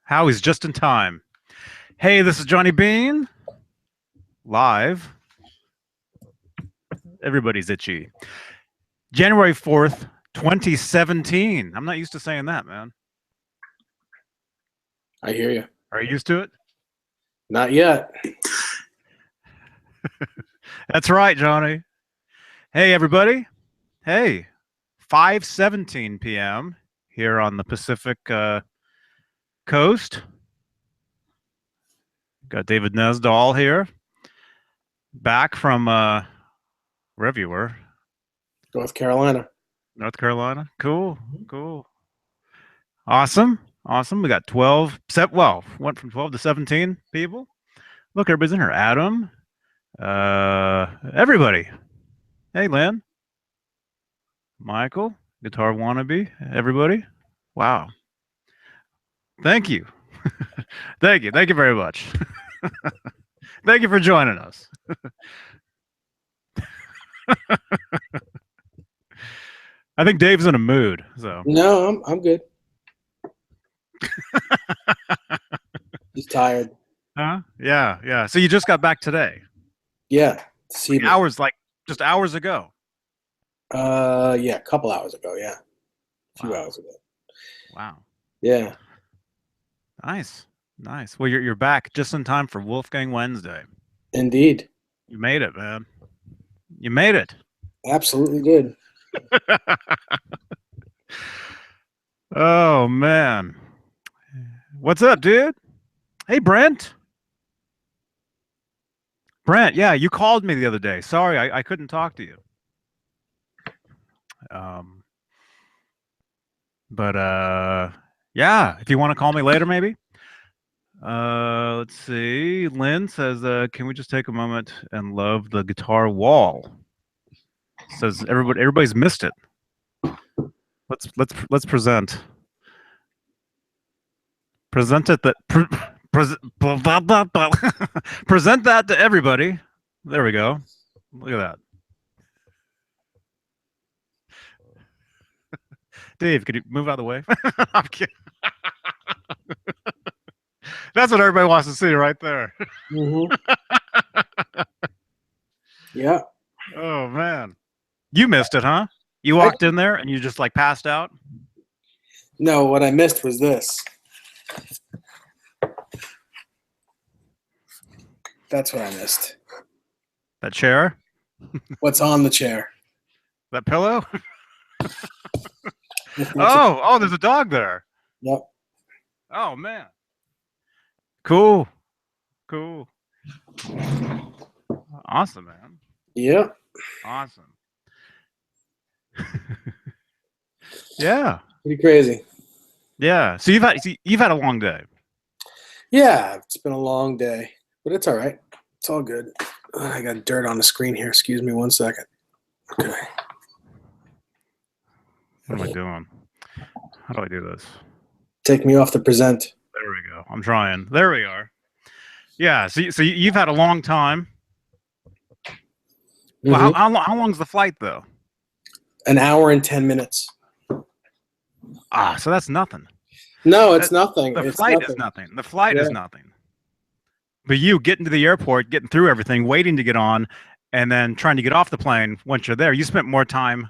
Howie's just in time. Hey, this is Johnny Bean. Live. Everybody's itchy. January 4th, 2017. I'm not used to saying that, man. I hear you. Are you used to it? Not yet. That's right, Johnny. Hey, everybody. Hey, 5:17 p.m. here on the Pacific coast. Got David Nesdahl here. Back from wherever you were. North Carolina. North Carolina. Cool. Cool. Awesome. Awesome. We got 12, went from 12 to 17 people. Look, everybody's in here. Adam. Everybody. Hey, Lynn. Michael. Guitar Wannabe. Everybody. Wow. Thank you. Thank you. Thank you very much. Thank you for joining us. I think Dave's in a mood. So no, I'm good. He's tired. Huh? Yeah, yeah. So you just got back today? Yeah. Like hours, just hours ago. Yeah, a couple hours ago. Yeah, a few hours ago. Wow. Yeah. Nice, nice. Well, you're back just in time for Wolfgang Wednesday. Indeed. You made it, man. You made it. Absolutely did. Oh man, what's up, dude? Hey, Brent. Brent, yeah, you called me the other day. Sorry, I couldn't talk to you. But yeah, if you want to call me later, maybe. Let's see. Lynn says, "Can we just take a moment and love the guitar wall?" Says everybody's missed it. Let's present it that present that to everybody. There we go. Look at that. Dave, could you move out of the way? I'm kidding. That's what everybody wants to see right there. Yeah. Oh man, you missed it, huh? You walked in there and you just like passed out? No, what I missed was this. That's what I missed. That chair? What's on the chair? That pillow? Oh, there's a dog there. Yep. Oh man. Cool. Cool. Awesome, man. Yeah. Awesome. Yeah. Pretty crazy. Yeah. So you've had a long day. Yeah, it's been a long day, but it's all right. It's all good. I got dirt on the screen here. Excuse me 1 second. Okay. What am I doing? How do I do this? Take me off the present. There we go. I'm trying. There we are. Yeah. So you've had a long time. Well, how long's the flight though? An hour and 10 minutes. Ah, so that's nothing. No, it's nothing. The flight is nothing. The flight is nothing. But you getting to the airport, getting through everything, waiting to get on, and then trying to get off the plane once you're there, you spent more time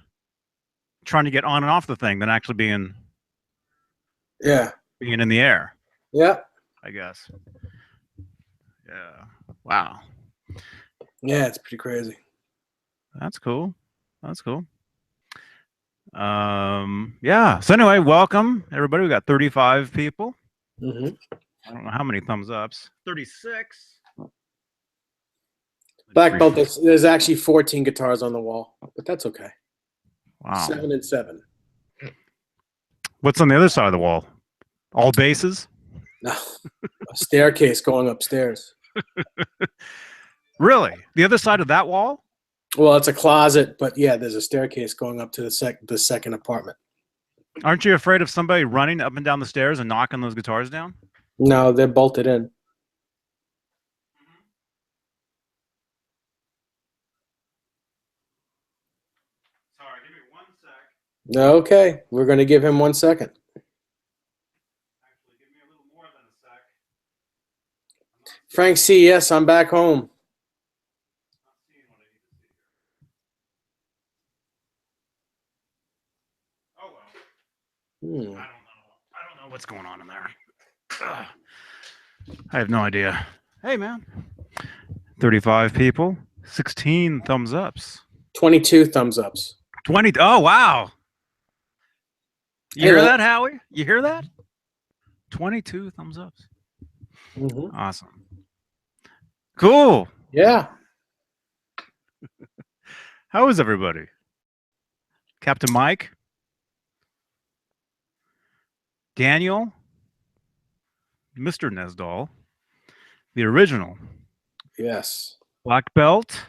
trying to get on and off the thing than actually being in the air. Yeah. I guess. Yeah. Wow. Yeah, it's pretty crazy. That's cool. That's cool. Yeah. So anyway, welcome everybody. We got 35 people. I don't know how many thumbs ups. 36. Black belt. There's actually 14 guitars on the wall, but that's okay. Wow. 7 and 7. What's on the other side of the wall? All bases? No. A staircase going upstairs. Really? The other side of that wall? Well, it's a closet, but yeah, there's a staircase going up to the second apartment. Aren't you afraid of somebody running up and down the stairs and knocking those guitars down? No, they're bolted in. Sorry, give me 1 sec. Okay, we're going to give him 1 second. Actually, give me a little more than a Frank C, yes, I'm back home. Oh well. Hmm. I don't know. I don't know what's going on in there. Ugh. I have no idea. Hey man. 35 people, 16 thumbs ups. 22 thumbs ups. 20. Oh wow. You Hey, hear Lance. that, Howie? You hear that? 22 thumbs ups. Mm-hmm. Awesome. Cool. Yeah. How is everybody? Captain Mike? Daniel? Mr. Nesdall? The original? Yes. Black Belt?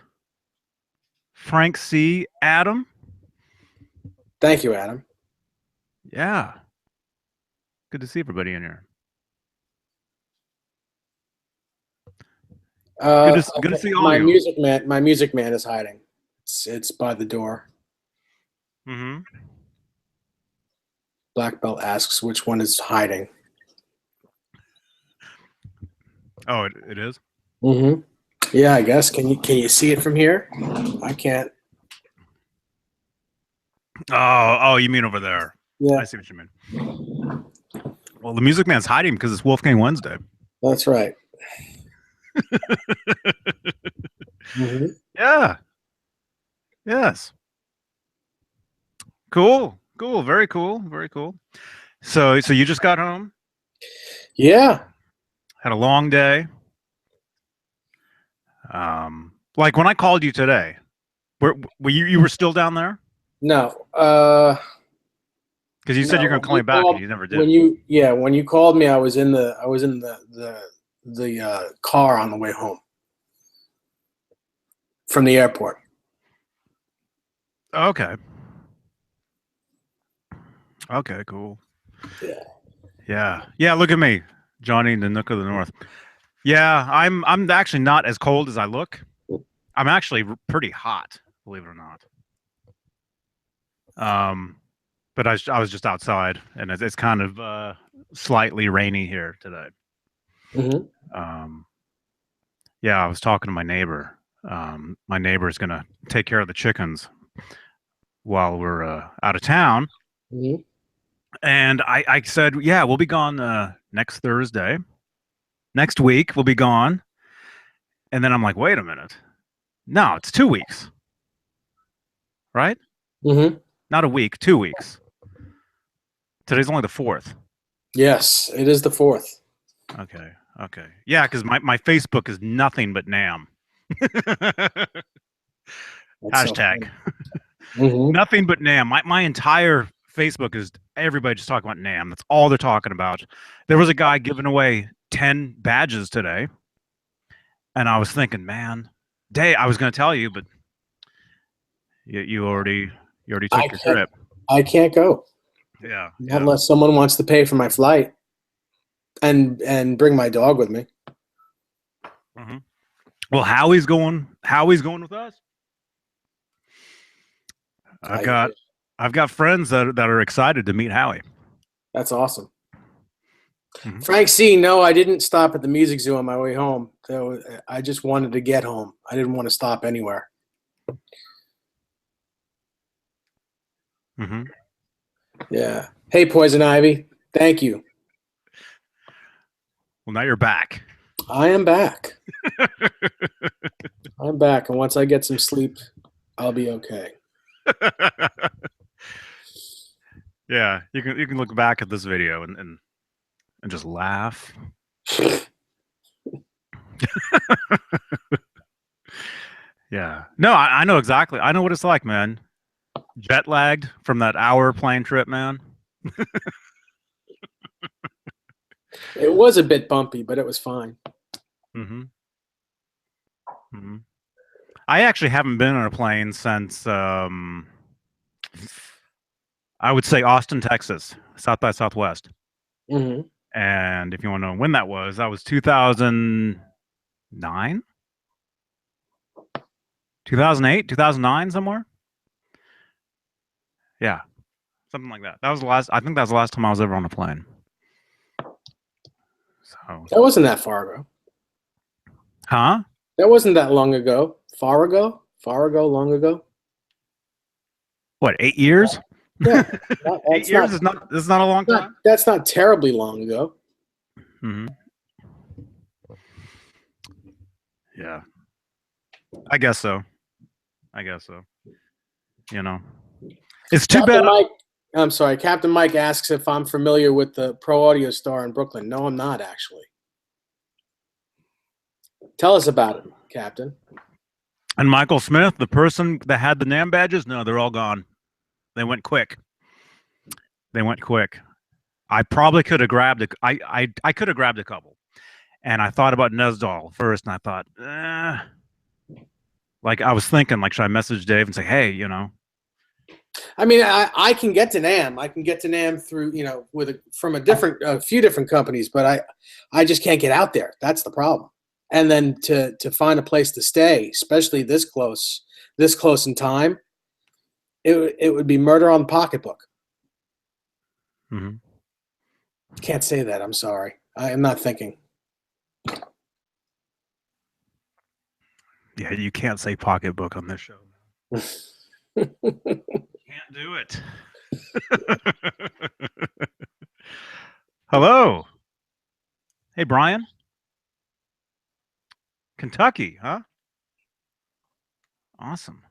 Frank C. Adam? Thank you, Adam. Yeah. Good to see everybody in here. Good to see all my you. music man is hiding. It's by the door. Mm-hmm. Black Belt asks which one is hiding. Oh, it is? Mm-hmm. Yeah, I guess. Can you see it from here? I can't. Oh, you mean over there. Yeah, I see what you mean. Well, the Music Man's hiding because it's Wolfgang Wednesday. that's right. Mm-hmm. Yeah. Yes. Cool. Cool. Very cool. Very cool. So you just got home? Yeah. Had a long day. Like when I called you today, were you were still down there? No. Because you said No. you're going to call me back, and you never did. When you called me, I was in the car on the way home from the airport. Okay. Okay. Cool. Yeah. Yeah. Yeah. Look at me, Johnny, the Nook of the North. Yeah, I'm actually not as cold as I look. I'm actually pretty hot, believe it or not. But I was just outside, and it's kind of slightly rainy here today. Mm-hmm. Yeah, I was talking to my neighbor. My neighbor's gonna take care of the chickens while we're out of town, Mm-hmm. and I said, yeah, we'll be gone next Thursday. Next week we'll be gone, and then I'm like, wait a minute, no, it's 2 weeks, right? Mm-hmm. Not a week, 2 weeks. Today's only the 4th. Yes, it is the 4th. Okay. Okay. Yeah, because my Facebook is nothing but NAMM. That's so Hashtag. Mm-hmm. Nothing but NAMM. My entire Facebook is everybody just talking about NAMM. That's all they're talking about. There was a guy giving away 10 badges today. And I was thinking, man, I was going to tell you, but you already took your trip. I can't go. Yeah. Not unless someone wants to pay for my flight and bring my dog with me. Mm-hmm. Well, Howie's going with us. I've got friends that are excited to meet Howie. That's awesome. Mm-hmm. Frank C, no, I didn't stop at the music zoo on my way home. I just wanted to get home. I didn't want to stop anywhere. Mm-hmm. Yeah. Hey, Poison Ivy. Thank you. Well, now you're back. I am back. I'm back, and once I get some sleep, I'll be okay. Yeah, you can look back at this video and just laugh. Yeah. No, I know exactly. I know what it's like, man. Jet lagged from that hour plane trip, man. It was a bit bumpy, but it was fine. Mm-hmm. Mm-hmm. I actually haven't been on a plane since I would say Austin, Texas, South by Southwest. Mm-hmm. And if you want to know when that was 2009, 2008, 2009, somewhere. Yeah, something like that. That was the last. I think that was the last time I was ever on a plane. So That wasn't that far ago. Huh? That wasn't that long ago. Far ago? Far ago, long ago? What, 8 years? Yeah. 8 years is not a long time. That's not terribly long ago. Mm-hmm. Yeah. I guess so. You know. It's too Captain bad. Mike, I'm sorry. Captain Mike asks if I'm familiar with the Pro Audio Star in Brooklyn. No, I'm not, actually. Tell us about it, Captain. And Michael Smith, the person that had the NAMM badges, no, they're all gone. They went quick. I probably could have grabbed I could have grabbed a couple. And I thought about Nesdal first, and I thought, like I was thinking, like, should I message Dave and say, hey, you know? I mean, I can get to NAMM. I can get to NAMM through, you know, from a few different companies, but I just can't get out there. That's the problem. And then to find a place to stay, especially this close in time, it would be murder on the pocketbook. Mm-hmm. Can't say that. I'm sorry. I am not thinking. Yeah, you can't say pocketbook on this show. Can't do it. Hello. Hey, Brian. Kentucky, huh? Awesome.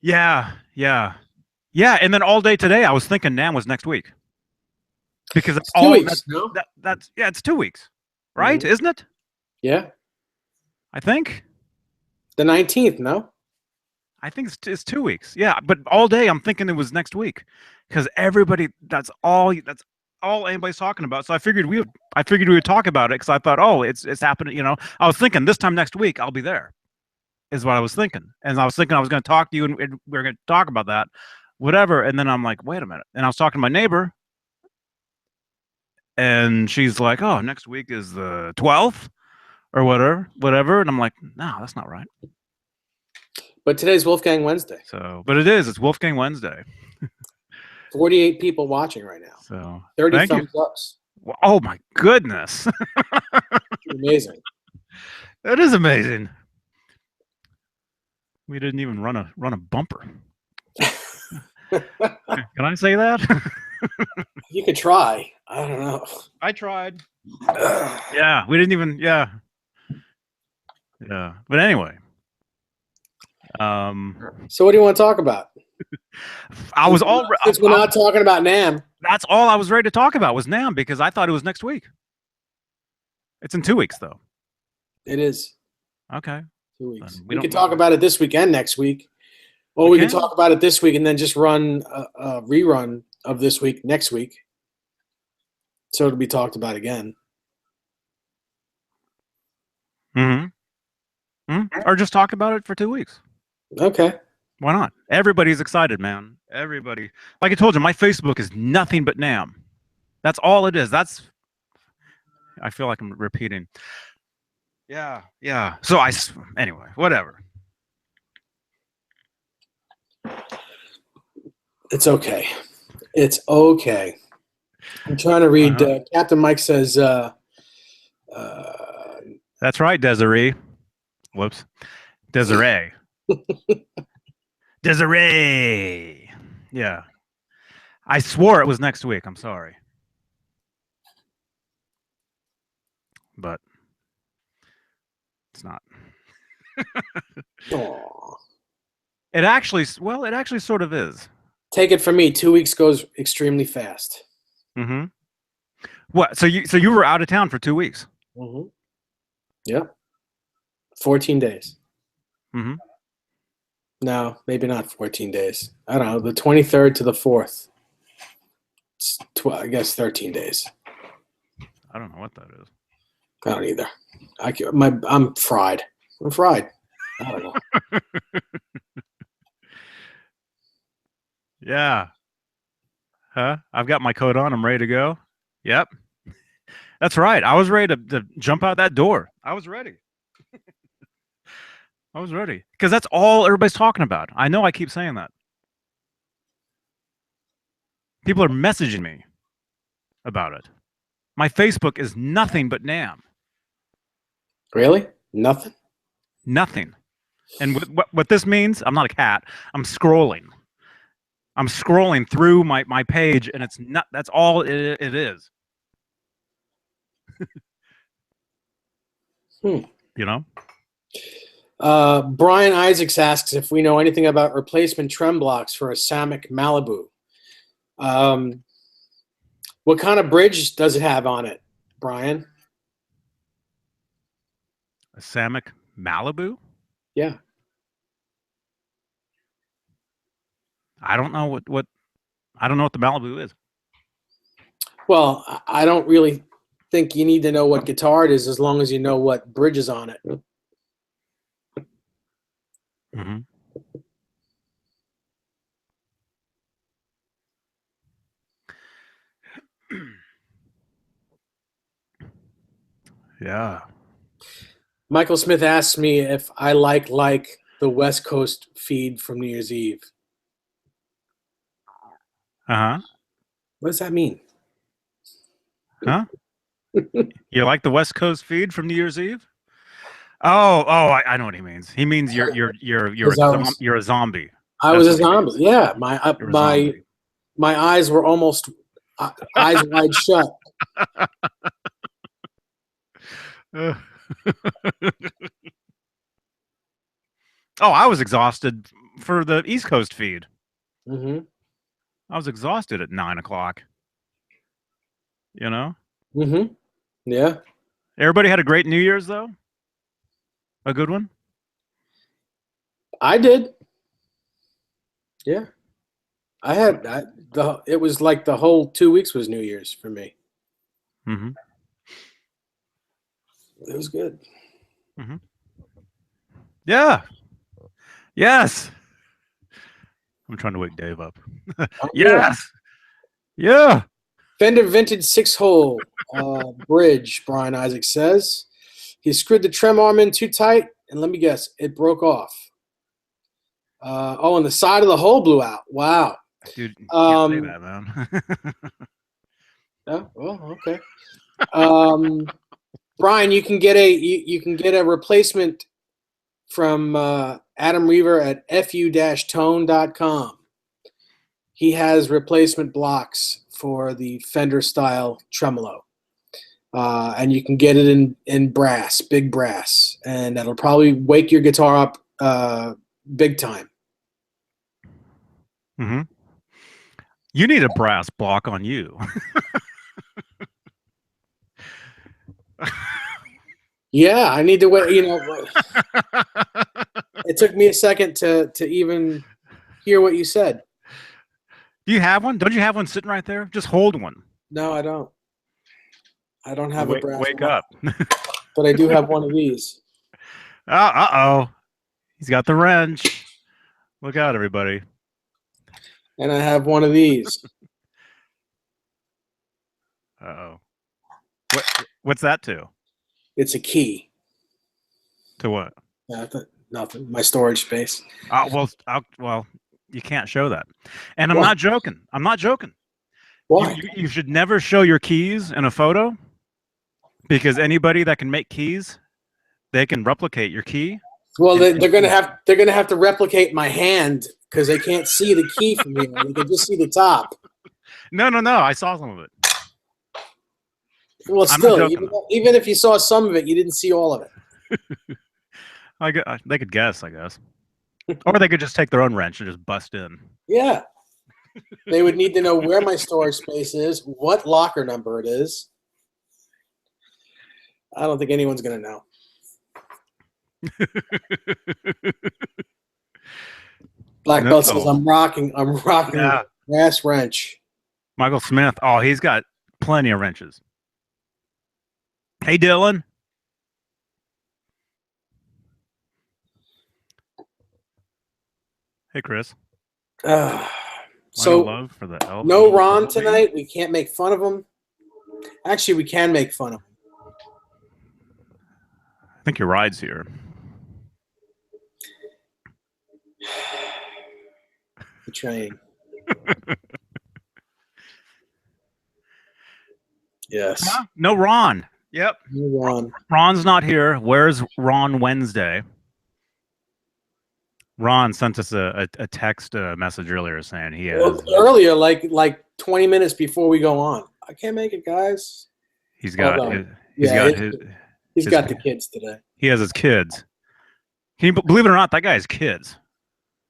Yeah. And then all day today, I was thinking NAMM was next week because It's 2 weeks. That's it's 2 weeks, right? Mm-hmm. Isn't it? Yeah. I think The 19th. No. I think it's 2 weeks. Yeah, but all day I'm thinking it was next week because everybody that's all anybody's talking about. So I figured we would talk about it because I thought, oh, it's happening. You know, I was thinking this time next week I'll be there. Is what I was thinking, and I was thinking I was going to talk to you and we were going to talk about that, whatever. And then I'm like, wait a minute. And I was talking to my neighbor, and she's like, oh, next week is the 12th or whatever. And I'm like, no, that's not right. But today's Wolfgang Wednesday. So, but it's Wolfgang Wednesday. 48 people watching right now. So 30 thumbs ups. Oh my goodness. Amazing. That is amazing. We didn't even run a bumper. Can I say that? You could try. I don't know. I tried. Yeah, we didn't even. Yeah. But anyway. So what do you want to talk about? I was since we're not talking about NAMM. That's all I was ready to talk about was NAMM because I thought it was next week. It's in 2 weeks though. It is. Okay. 2 weeks. We can talk about it this week and next week. Or we can talk about it this week and then just run a rerun of this week next week. So it'll be talked about again. Or just talk about it for 2 weeks. Okay. Why not? Everybody's excited, man. Everybody. Like I told you, my Facebook is nothing but NAMM. That's all it is. I feel like I'm repeating. Yeah. So anyway, whatever. It's okay. It's okay. I'm trying to read. Captain Mike says. That's right, Desiree. Whoops. Desiree. Desiree. Yeah. I swore it was next week. I'm sorry. But it's not. It actually sort of is. Take it from me. 2 weeks goes extremely fast. Mm-hmm. What? So you were out of town for 2 weeks? Mm-hmm. Yep. 14 days. Mm-hmm. No, maybe not 14 days. I don't know. The 23rd to the 4th. It's I guess 13 days. I don't know what that is. I don't either. I'm fried. I'm fried. I don't know. Yeah. Huh? I've got my coat on. I'm ready to go. Yep. That's right. I was ready to jump out that door. I was ready. I was ready. Because that's all everybody's talking about. I know I keep saying that. People are messaging me about it. My Facebook is nothing but NAMM. Really? Nothing? Nothing. And what this means, I'm not a cat. I'm scrolling. I'm scrolling through my page, and it's not. That's all it is. You know. Brian Isaacs asks if we know anything about replacement trem blocks for a Samick Malibu. What kind of bridge does it have on it, Brian? A Samick Malibu? Yeah. I don't know what I don't know what the Malibu is. Well, I don't really think you need to know what guitar it is as long as you know what bridge is on it. Mm-hmm. Yeah. Michael Smith asks me if I like the West Coast feed from New Year's Eve. Uh-huh. What does that mean? Huh? You like the West Coast feed from New Year's Eve? Oh, I know what he means. He means you're a zombie. I That's was a what he zombie. means. Yeah, You're a zombie. my eyes were almost eyes wide shut. Oh, I was exhausted for the East Coast feed. Mm-hmm. I was exhausted at 9 o'clock. You know? Mm-hmm. Yeah. Everybody had a great New Year's, though? A good one? I did. Yeah. It was like the whole 2 weeks was New Year's for me. Mm-hmm. It was good. Mm-hmm. Yeah. Yes. I'm trying to wake Dave up. Oh, Yes. Yeah. Fender Vintage 6-hole bridge, Brian Isaac says. He screwed the trem arm in too tight, and let me guess, it broke off. And the side of the hole blew out. Wow. Dude, you can't say that, man. Oh, well, okay. Brian, you can get a replacement from Adam Reaver at fu-tone.com. He has replacement blocks for the Fender style tremolo, and you can get it in brass, big brass, and that'll probably wake your guitar up big time. Mm-hmm. You need a brass block on you. Yeah, I need to wait. It took me a second to even hear what you said. Do you have one? Don't you have one sitting right there? Just hold one. No, I don't. I don't have a brass Wake block, up. but I do have one of these. Uh-oh. He's got the wrench. Look out, everybody. And I have one of these. Uh-oh. What's that to? It's a key. To what? Nothing. My storage space. Well, you can't show that. And I'm Why? not joking. I'm not joking. Why? You should never show your keys in a photo, because anybody that can make keys, they can replicate your key. Well, they're gonna have to replicate my hand because they can't see the key from here. They can just see the top. No. I saw some of it. Well, still, even if you saw some of it, you didn't see all of it. They could guess, I guess. Or they could just take their own wrench and just bust in. Yeah. They would need to know where my storage space is, what locker number it is. I don't think anyone's going to know. Black Belt says, I'm rocking yeah. brass wrench. Michael Smith, he's got plenty of wrenches. Hey, Dylan. Hey, Chris. So love for the no Ron tonight. We can't make fun of him. Actually, we can make fun of him. I think your ride's here. The train. Yes. Huh? No Ron. Yep. Move on. Ron's not here. Where's Ron Wednesday? Ron sent us a text message earlier saying he has Earlier, like 20 minutes before we go on. I can't make it, guys. he's Hold got on. his, he's Yeah, got he's his got the kids today. he has his kids. Can you believe it or not? That guy has kids.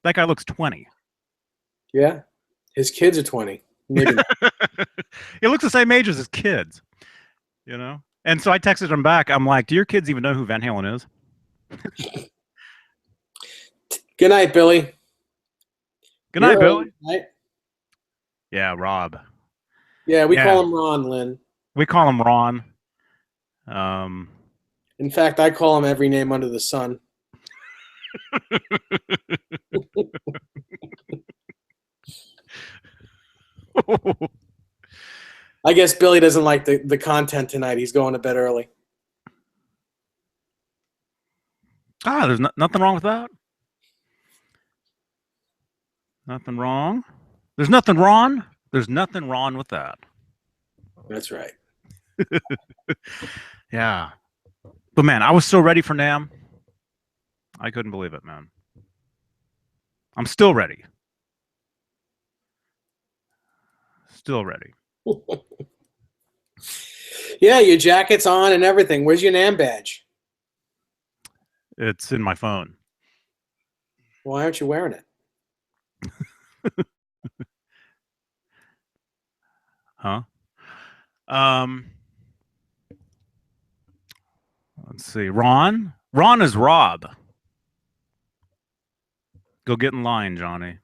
That guy looks 20. Yeah, his kids are 20. Maybe. He looks the same age as his kids. You know. And so I texted him back. I'm like, "Do your kids even know who Van Halen is?" Good night, Billy. Good night, Billy. Right? Yeah, Rob. Yeah, we call him Ron, Lynn. We call him Ron. In fact, I call him every name under the sun. I guess Billy doesn't like the content tonight. He's going to bed early. There's nothing wrong with that. Nothing wrong. There's nothing wrong. There's nothing wrong with that. That's right. Yeah. But man, I was so ready for NAMM. I couldn't believe it, man. I'm still ready. Still ready. Yeah, your jacket's on and everything. Where's your NAMM badge? It's in my phone. Why aren't you wearing it? Huh? Let's see. Ron is Rob. Go get in line, Johnny.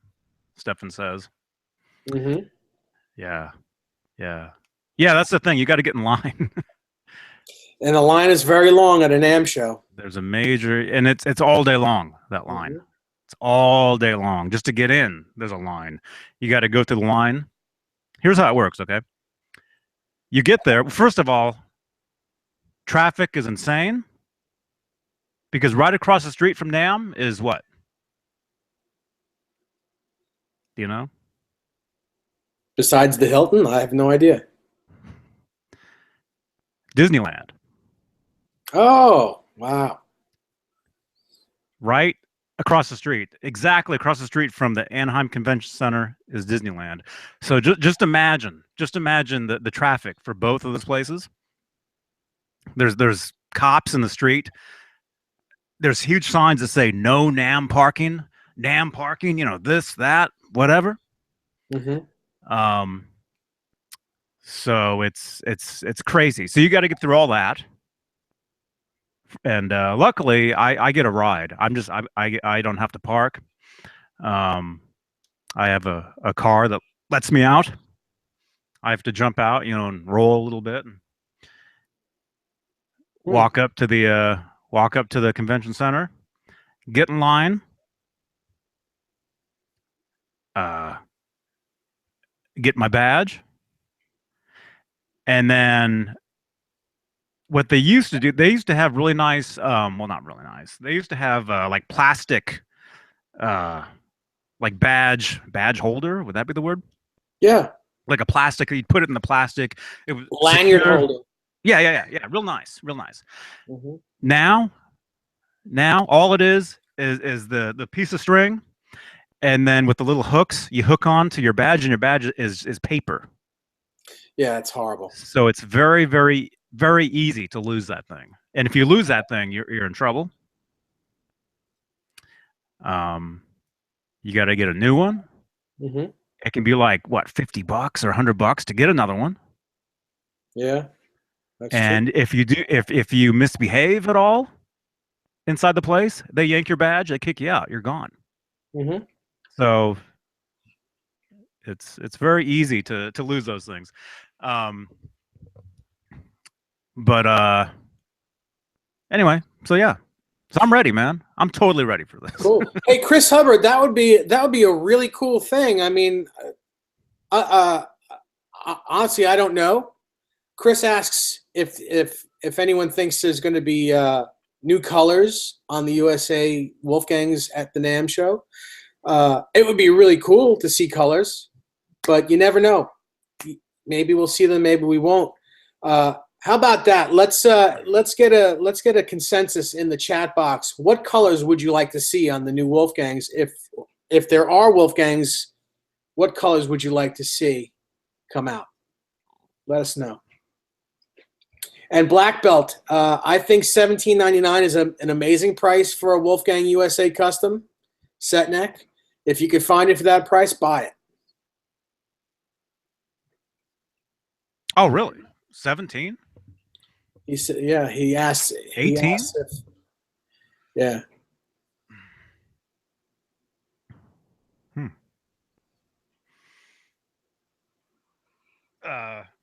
Stefan says. Mm-hmm. Yeah. That's the thing. You got to get in line. And the line is very long at a NAMM show. There's a major, and it's all day long. That line. Mm-hmm. It's all day long. Just to get in, there's a line. You got to go through the line. Here's how it works. Okay. You get there. First of all, traffic is insane because right across the street from NAMM is what? Do you know? Besides the Hilton, I have no idea. Disneyland. Oh, wow. Right across the street, exactly across the street from the Anaheim Convention Center is Disneyland. So just imagine the traffic for both of those places. There's cops in the street. There's huge signs that say no NAMM parking, you know, this, that, whatever. Mm-hmm. So it's crazy. So you got to get through all that. And luckily, I get a ride. I don't have to park. I have a car that lets me out. I have to jump out, you know, and roll a little bit, and walk up to the convention center, get in line, get my badge, and then. What they used to do, they used to have really nice, well, not really nice. They used to have like plastic, like badge holder. Would that be the word? Yeah. Like a plastic. You'd put it in the plastic. It was lanyard holder. Yeah. Real nice. Mm-hmm. Now, all it is the piece of string, and then with the little hooks, you hook on to your badge, and your badge is paper. Yeah, it's horrible. So it's very, very, very easy to lose that thing. And if you lose that thing, you're in trouble. You got to get a new one. Mm-hmm. It can be like what, $50 or $100 to get another one. Yeah. That's and true. if you misbehave at all inside the place, they yank your badge, they kick you out, you're gone. Mm-hmm. So it's very easy to lose those things. But anyway, so yeah. So I'm ready, man. I'm totally ready for this. Cool. Hey, Chris Hubbard, that would be a really cool thing. I mean, honestly, I don't know. Chris asks if anyone thinks there's going to be new colors on the USA Wolfgangs at the NAMM show. It would be really cool to see colors, but you never know. Maybe we'll see them, maybe we won't. How about that? Let's get a consensus in the chat box. What colors would you like to see on the new Wolfgangs? If there are Wolfgangs, what colors would you like to see come out? Let us know. And black belt, I think $17.99 is an amazing price for a Wolfgang USA custom set neck. If you could find it for that price, buy it. Oh, really? 17? He said, yeah. He asked. 18? Yeah.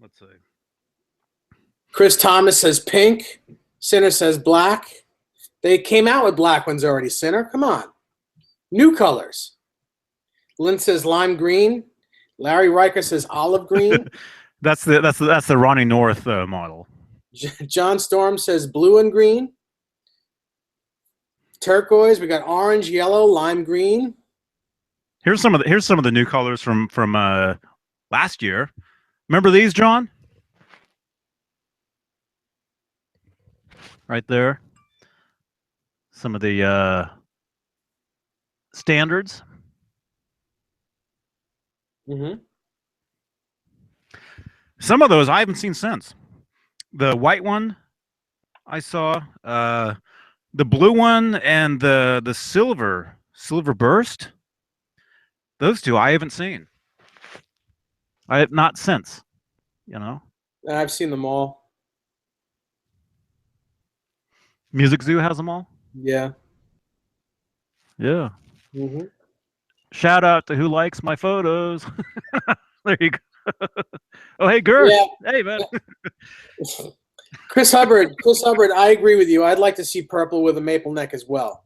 Let's see. Chris Thomas says pink. Sinner says black. They came out with black ones already, Sinner. Come on. New colors. Lynn says lime green. Larry Riker says olive green. That's the Ronnie North model. John Storm says blue and green. Turquoise. We got orange, yellow, lime green. Here's some of the new colors from last year. Remember these, John? Right there. Some of the standards. Mm-hmm. Some of those I haven't seen since. The white one I saw, the blue one, and the silver burst. Those two I haven't seen. I have not since. You know. I've seen them all. Music Zoo has them all. Yeah. Yeah. Mm-hmm. Shout out to who likes my photos. There you go. Oh, hey, Gert. Yeah. Hey, man. Chris Hubbard, I agree with you. I'd like to see purple with a maple neck as well,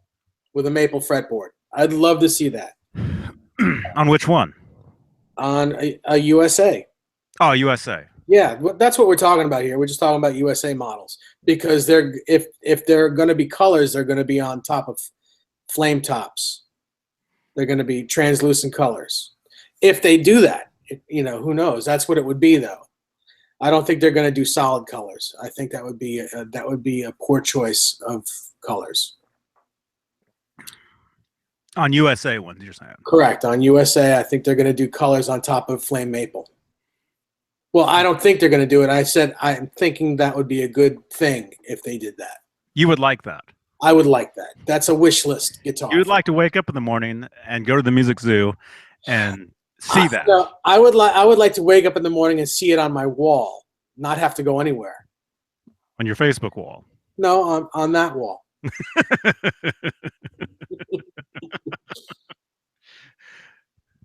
with a maple fretboard. I'd love to see that. On which one? On a USA. Oh, USA. Yeah, that's what we're talking about here. We're just talking about USA models because if they're going to be colors, they're going to be on top of flame tops. They're going to be translucent colors. If they do that, who knows? That's what it would be, though. I don't think they're going to do solid colors. I think that would be a poor choice of colors. On USA ones, you're saying? Correct. On USA, I think they're going to do colors on top of flame maple. Well, I don't think they're going to do it. I said I'm thinking that would be a good thing if they did that. You would like that? I would like that. That's a wish list guitar. You would like to wake up in the morning and go to the Music Zoo and see that? No, I would like to wake up in the morning and see it on my wall, not have to go anywhere. On your Facebook wall? No, on that wall.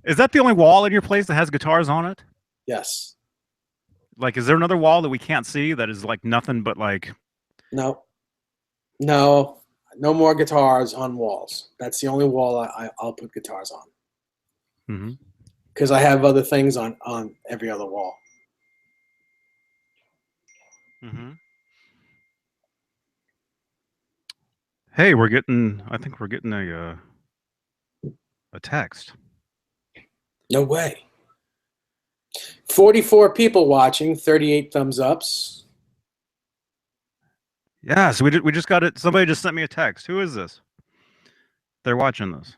Is that the only wall in your place that has guitars on it? Yes. Like, is there another wall that we can't see that is like nothing but like? No more guitars on walls. That's the only wall I'll put guitars on. Mm-hmm. Because I have other things on every other wall. Mm-hmm. Hey, I think we're getting a text. No way. 44 people watching, 38 thumbs ups. Yeah, so we just got it. Somebody just sent me a text. Who is this? They're watching this.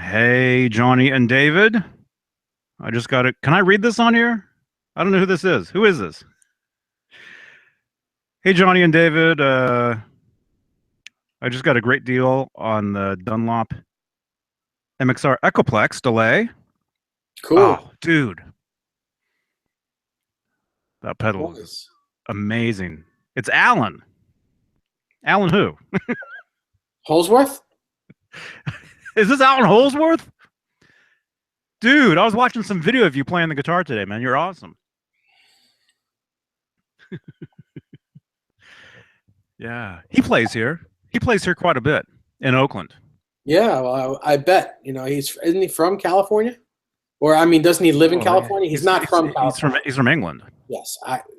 Hey, Johnny and David. I just got it. Can I read this on here? I don't know who this is. Who is this? Hey, Johnny and David. I just got a great deal on the Dunlop MXR Echoplex delay. Cool. Oh, dude. That pedal is amazing. It's Alan. Alan who? Holsworth? Is this Alan Holsworth? Dude, I was watching some video of you playing the guitar today, man. You're awesome. Yeah. He plays here. He plays here quite a bit in Oakland. Yeah, well, I bet. Isn't he from California? Or, I mean, doesn't he live in California? He's not from California. He's from England. Yes,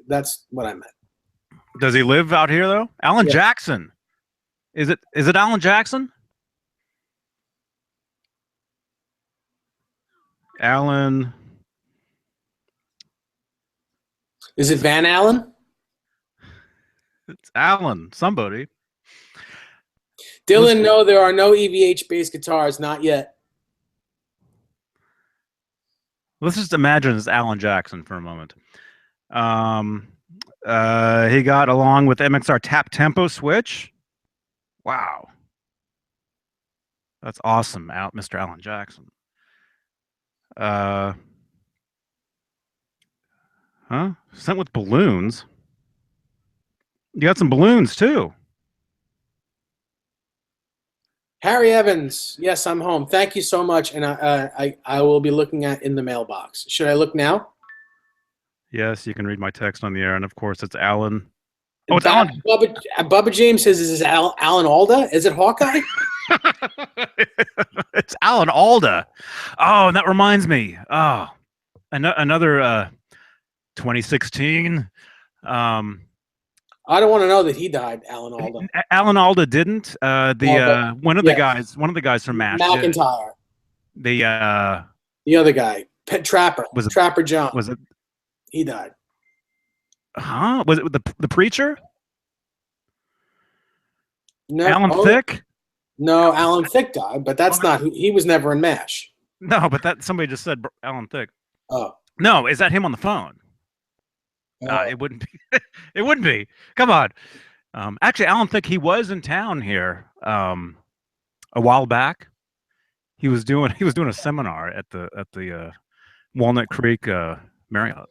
that's what I meant. Does he live out here, though? Alan Jackson. Is it Alan Jackson? Alan Is it Van Allen? It's Alan, somebody. Dylan, no, there are no EVH bass guitars, not yet. Let's just imagine it's Alan Jackson for a moment. He got along with MXR tap tempo switch. Wow. That's awesome, Mr. Alan Jackson. Sent with balloons. You got some balloons too. Harry Evans, yes, I'm home. Thank you so much, and I will be looking at in the mailbox. Should I look now? Yes, you can read my text on the air, and of course it's Alan. Oh, it's Alan. Bubba James says, "Is this Alan Alda? Is it Hawkeye?" It's Alan Alda. Oh, and that reminds me. Oh, another 2016. I don't want to know that he died, Alan Alda. Alan Alda didn't. One of the guys from MASH. McIntyre. The other guy, Trapper. Trapper John. Was it? He died. Huh? Was it the preacher? No. Alan Thicke? No, Alan Thicke died, but that's not. He was never in MASH. No, but that somebody just said Alan Thicke. Oh. No, is that him on the phone? It wouldn't be. It wouldn't be. Come on. Actually, Alan Thicke, he was in town here a while back. He was doing a seminar at the Walnut Creek Marriott.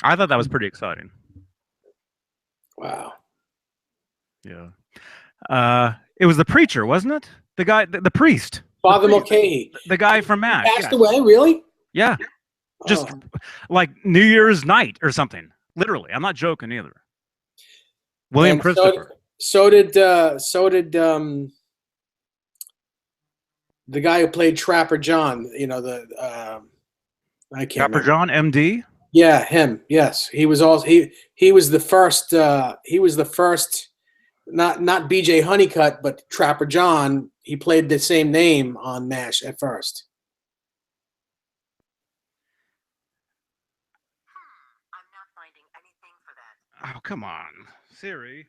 I thought that was pretty exciting. Wow. Yeah. It was the preacher, wasn't it? The guy, the priest. Father Mulcahy. The guy from MASH. He passed away, really? Yeah. Just like New Year's night or something. Literally. I'm not joking either. William Christopher. So did the guy who played Trapper John, I can't Trapper remember. John, MD? Yeah, him. Yes. He was also he was the first not BJ Honeycutt, but Trapper John. He played the same name on MASH at first. I'm not finding anything for that. Oh, come on. Siri.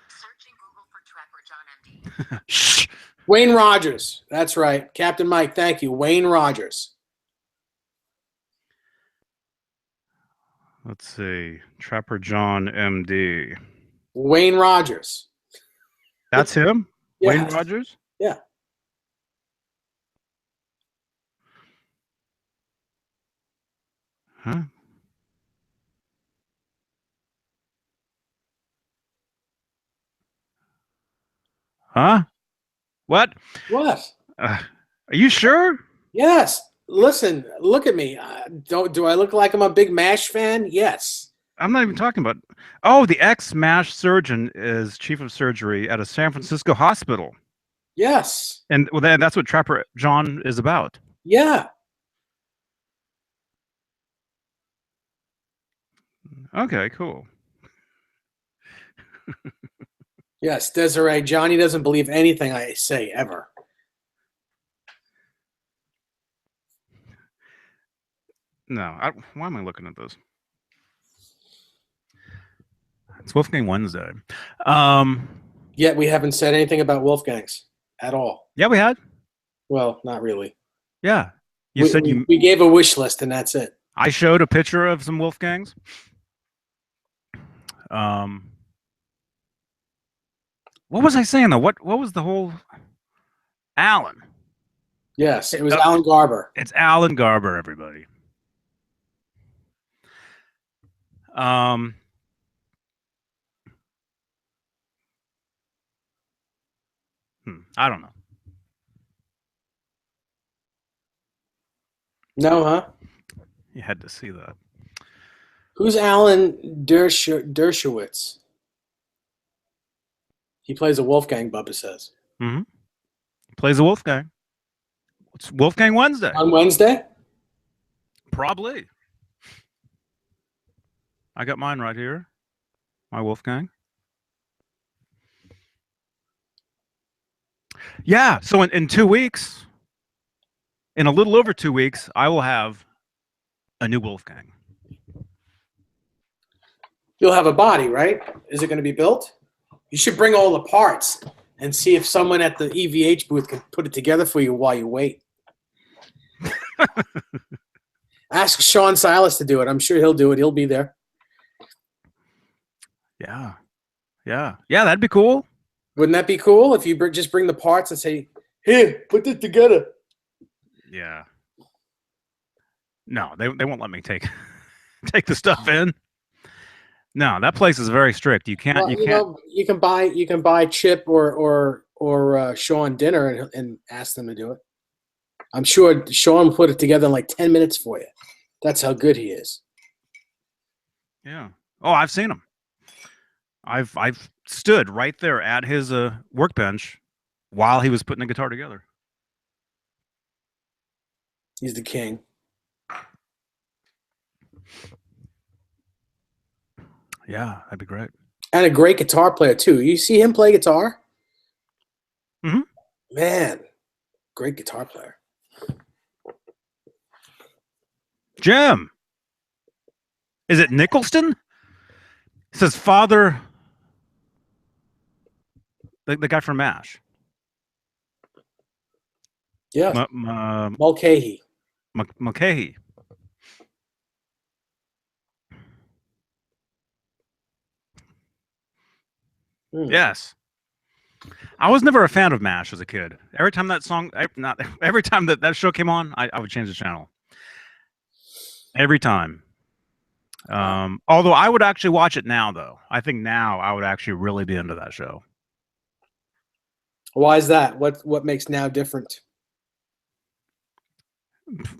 Searching Google for Trapper John MD. Shh. Wayne Rogers. That's right. Captain Mike, thank you. Wayne Rogers. Let's see. Trapper John, MD. Wayne Rogers. That's him? Yeah. Wayne Rogers? Yeah. Huh? Huh? What? What? Are you sure? Yes. Listen, look at me. Do I look like I'm a big MASH fan? Yes. I'm not even talking about. Oh, the ex-MASH surgeon is chief of surgery at a San Francisco hospital. Yes. And well, that's what Trapper John is about. Yeah. Okay, cool. Yes, Desiree. Johnny doesn't believe anything I say ever. No, why am I looking at this? It's Wolfgang Wednesday. Yet we haven't said anything about Wolfgangs at all. Yeah, we had. Well, not really. Yeah, we gave a wish list and that's it. I showed a picture of some Wolfgangs. What was I saying though? What was the whole Alan? Yes, it was Alan Garber. It's Alan Garber, everybody. I don't know. No, huh? You had to see that. Who's Alan Dershowitz? He plays a Wolfgang, Bubba says. Mm-hmm. He plays a Wolfgang. It's Wolfgang Wednesday. On Wednesday? Probably. I got mine right here. My Wolfgang. Yeah, so in 2 weeks, in a little over 2 weeks, I will have a new Wolfgang. You'll have a body, right? Is it going to be built? You should bring all the parts and see if someone at the EVH booth can put it together for you while you wait. Ask Sean Silas to do it. I'm sure he'll do it. He'll be there. Yeah. That'd be cool. Wouldn't that be cool if you just bring the parts and say, "Here, put it together"? Yeah. No, they won't let me take the stuff in. No, that place is very strict. You can't. Well, you can buy Chip or Sean dinner and ask them to do it. I'm sure Sean put it together in like 10 minutes for you. That's how good he is. Yeah. Oh, I've seen him. I've stood right there at his workbench while he was putting the guitar together. He's the king. Yeah, that'd be great. And a great guitar player too. You see him play guitar? Mhm. Man, great guitar player. Jim. Is it Nicholston? It says father. The guy from MASH. Yeah. Mulcahy. Mulcahy. Yes. I was never a fan of MASH as a kid. Every time that song, every time that show came on, I would change the channel. Every time. Although I would actually watch it now, though. I think now I would actually really be into that show. Why is that? What makes now different?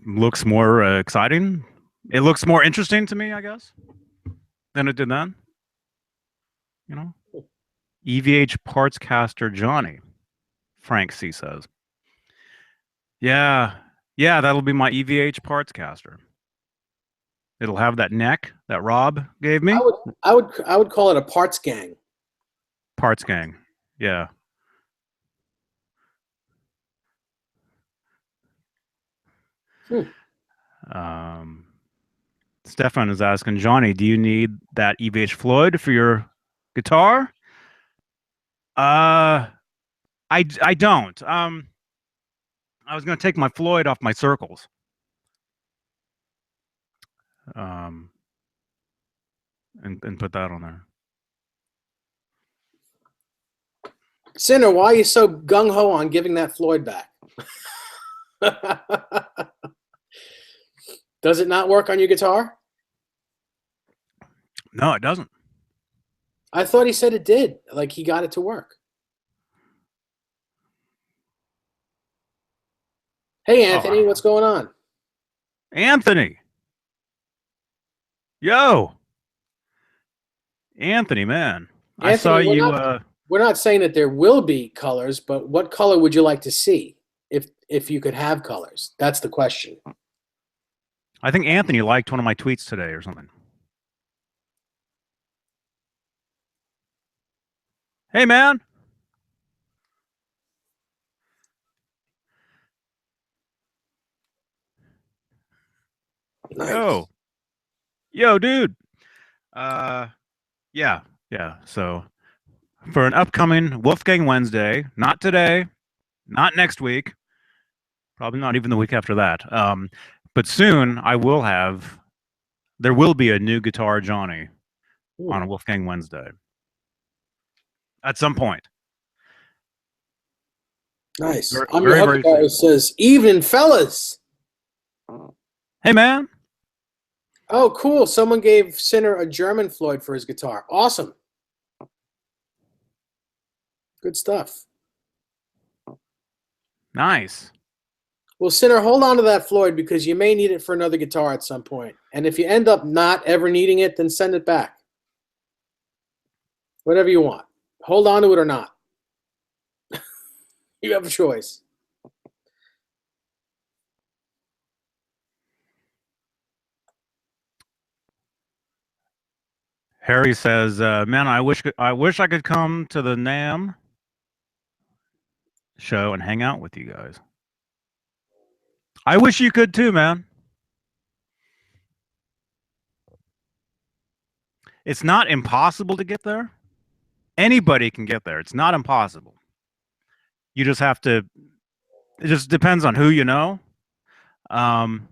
Looks more exciting. It looks more interesting to me, I guess, than it did then. You know? EVH parts caster Johnny, Frank C says. Yeah, that'll be my EVH parts caster. It'll have that neck that Rob gave me. I would call it a parts gang. Parts gang. Yeah. Stefan is asking, Johnny, do you need that EVH Floyd for your guitar? I don't. I was going to take my Floyd off my circles. And put that on there. Sinner, why are you so gung-ho on giving that Floyd back? Does it not work on your guitar? No, it doesn't. I thought he said it did. Like he got it to work. Hey, Anthony, what's going on? Anthony. Yo. Anthony, man. Anthony, I saw you. We're not saying that there will be colors, but what color would you like to see if you could have colors? That's the question. I think Anthony liked one of my tweets today or something. Hey, man. Nice. Yo, dude. Yeah. So for an upcoming Wolfgang Wednesday, not today, not next week, probably not even the week after that. But soon there will be a new Guitar Johnny on a Wolfgang Wednesday. At some point. Nice. I'm your hubby guy who says, "Evening, fellas." Hey, man. Oh, cool. Someone gave Sinner a German Floyd for his guitar. Awesome. Good stuff. Nice. Well, Sinner, hold on to that Floyd because you may need it for another guitar at some point. And if you end up not ever needing it, then send it back. Whatever you want. Hold on to it or not. You have a choice. Harry says, man, I wish I could come to the NAMM show and hang out with you guys. I wish you could too, man. It's not impossible to get there. Anybody can get there. It's not impossible. You just have to. It just depends on who you know. Um,